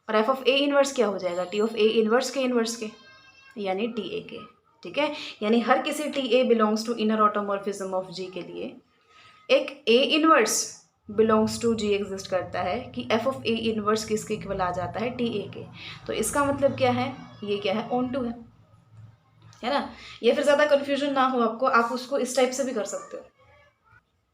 और एफ ऑफ ए इनवर्स क्या हो जाएगा, टी ऑफ ए इनवर्स के, यानी टी ए के, ठीक है। यानी हर किसी T A belongs to inner automorphism of G के लिए एक A inverse belongs to G exist करता है कि एफ ऑफ ए इनवर्स किसके इक्वल आ जाता है, टी ए के। तो इसका मतलब क्या है, ये क्या है, ऑन टू है ना। ये फिर ज़्यादा कन्फ्यूजन ना हो आपको, आप उसको इस टाइप से भी कर सकते हो,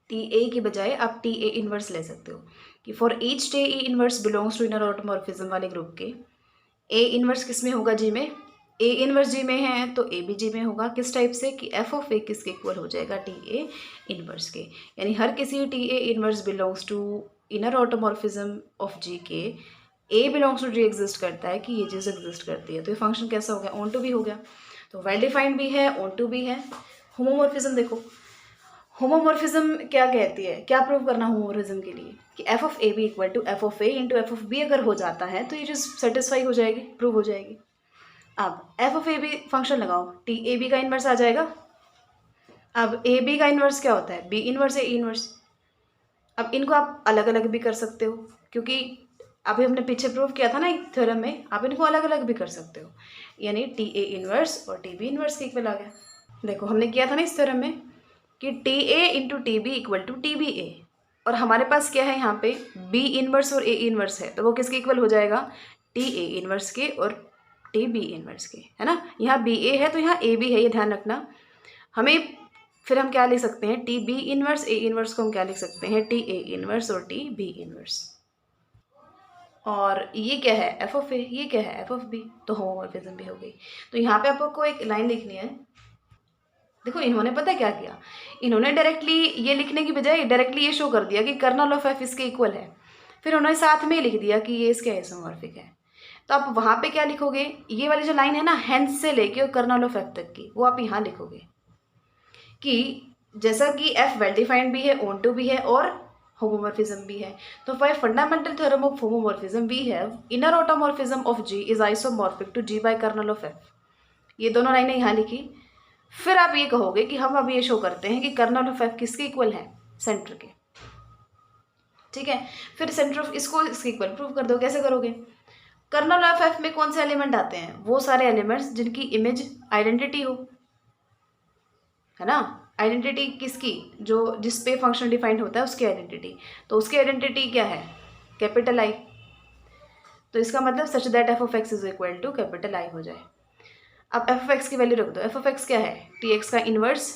टी ए की बजाय आप टी ए इनवर्स ले सकते हो कि for each T A inverse belongs to inner automorphism वाले ग्रुप के ए इनवर्स किस में होगा, जी में। ए इनवर्स जी में है तो ए भी जी में होगा। किस टाइप से कि एफ ऑफ ए किसके इक्वल हो जाएगा, टी ए इनवर्स के। यानी हर किसी T A inverse belongs to inner automorphism of G के A belongs to G exist करता है कि ये चीज़ एग्जिस्ट करती है। तो ये फंक्शन कैसा हो गया, ऑन टू भी हो गया। तो वेल डिफाइंड भी है, ऑन टू भी है। होमोमॉर्फिज्म देखो, होमोमॉर्फिज्म क्या कहती है, क्या प्रूव करना होमोमॉर्फिज्म के लिए कि F of A B equal to F of A into F of B अगर हो जाता है तो ये चीज़ सेटिस्फाई हो जाएगी, प्रूव हो जाएगी। अब F of A B function लगाओ, टी ए बी का इन्वर्स आ जाएगा। अब ए बी का इन्वर्स क्या होता है, बी इन्वर्स ए इन्वर्स। अब इनको आप अलग अलग भी कर सकते हो क्योंकि अभी हमने पीछे प्रूव किया था ना एक थ्योरम में, आप इनको अलग अलग भी कर सकते हो। यानी टी ए इन्वर्स और टी बी इन्वर्स के इक्वल आ गया। देखो हमने किया था ना इस थ्योरम में कि T A into T B equal to T B A, और हमारे पास क्या है यहाँ पे बी इन्वर्स और ए इन्वर्स है, तो वो किसके इक्वल हो जाएगा, टी ए इन्वर्स के और टी बी इन्वर्स के, है ना। यहाँ बी ए है तो यहाँ ए भी है, ये ध्यान रखना। हमें फिर हम क्या लिख सकते हैं, T b inverse A inverse को हम क्या लिख सकते हैं, टी ए इन्वर्स और टी बी इन्वर्स। और ये क्या है, एफ ऑफ ए, ये क्या है, एफ ऑफ बी। तो होमोमॉर्फिज्म भी हो गई। तो यहाँ पे आपको एक लाइन लिखनी है। देखो इन्होंने पता है क्या किया, इन्होंने डायरेक्टली ये लिखने की बजाय डायरेक्टली ये शो कर दिया कि कर्नल ऑफ एफ इसके इक्वल है, फिर उन्होंने साथ में लिख दिया कि ये इसके आइसोमॉर्फिक है। तो आप वहाँ पे क्या लिखोगे, ये वाली जो लाइन है ना हेंस से लेके और कर्नल ऑफ एफ तक की, वो आप यहाँ लिखोगे कि जैसा कि एफ वेल डिफाइंड भी है, ऑन टू भी है और होमोमॉर्फिज्म भी है। तो by fundamental theorem of homomorphism we have inner automorphism of G is isomorphic to G by kernel of F. ये दोनों लाइनें यहाँ लिखी। फिर आप ये कहोगे कि हम अब ये शो करते हैं कि कर्नल ऑफ एफ किसके इक्वल है, सेंटर के। ठीक है, फिर सेंटर ऑफ इसको इसके इक्वल प्रूव कर दो। कैसे करोगे, कर्नल ऑफ एफ में कौन से एलिमेंट आते हैं, वो सारे एलिमेंट्स जिनकी इमेज आइडेंटिटी हो, है ना। आइडेंटिटी किसकी, जो जिस पे फंक्शन डिफाइंड होता है उसकी आइडेंटिटी। तो उसकी आइडेंटिटी क्या है, कैपिटल आई। तो इसका मतलब such that F of X is equal to capital I हो जाए। अब एफ ऑफ एक्स की वैल्यू रख दो। एफ ऑफ एक्स क्या है, टी एक्स का इन्वर्स,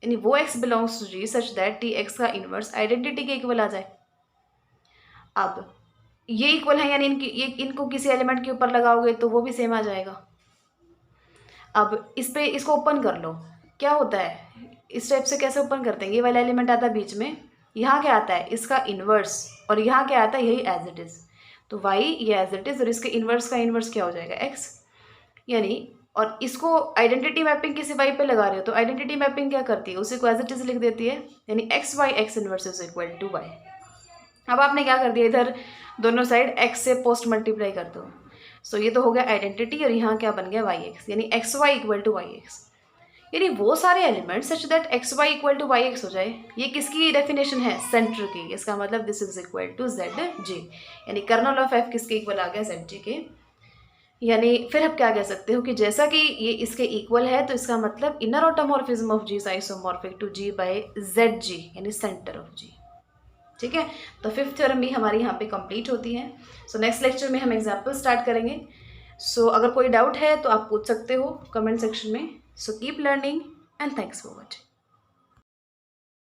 यानी वो X belongs to G such that T X का इन्वर्स आइडेंटिटी के इक्वल आ जाए। अब ये इक्वल है यानी इनको किसी एलिमेंट के ऊपर लगाओगे तो वो भी सेम आ जाएगा। अब इस पे इसको ओपन कर लो, क्या होता है, इस टाइप से कैसे ओपन करते हैं, ये वाला एलिमेंट आता है बीच में, यहाँ क्या आता है इसका इन्वर्स, और यहाँ क्या आता है यही एज इट इज़। तो वाई ये एज इट इज़ और इसके इन्वर्स का इन्वर्स क्या हो जाएगा, एक्स। यानी और इसको आइडेंटिटी मैपिंग किसी वाई पे लगा रहे हो तो आइडेंटिटी मैपिंग क्या करती है, उसी को एज इट इज लिख देती है, यानी X Y X inverse is equal to Y. अब आपने क्या कर दिया, इधर दोनों साइड एक्स से पोस्ट मल्टीप्लाई कर दो। सो ये तो हो गया आइडेंटिटी और यहाँ क्या बन गया वाई एक्स, यानी X Y equal to Y X. यानी वो सारे element such that X Y equal to Y X हो जाए। ये किसकी डेफिनेशन है, सेंटर की। इसका मतलब this is equal to Z G, यानी कर्नल ऑफ एफ किसके इक्वल आ गया, जेड जी के। यानी फिर आप क्या कह सकते हो कि जैसा कि ये इसके इक्वल है तो इसका मतलब inner automorphism of G is isomorphic to G by Z G, यानी सेंटर ऑफ जी। ठीक है, तो फिफ्थ थ्योरम भी हमारी यहाँ पे कंप्लीट होती है। सो नेक्स्ट लेक्चर में हम एग्जाम्पल स्टार्ट करेंगे। सो अगर कोई डाउट है तो आप पूछ सकते हो कमेंट सेक्शन में। So keep learning and thanks for watching.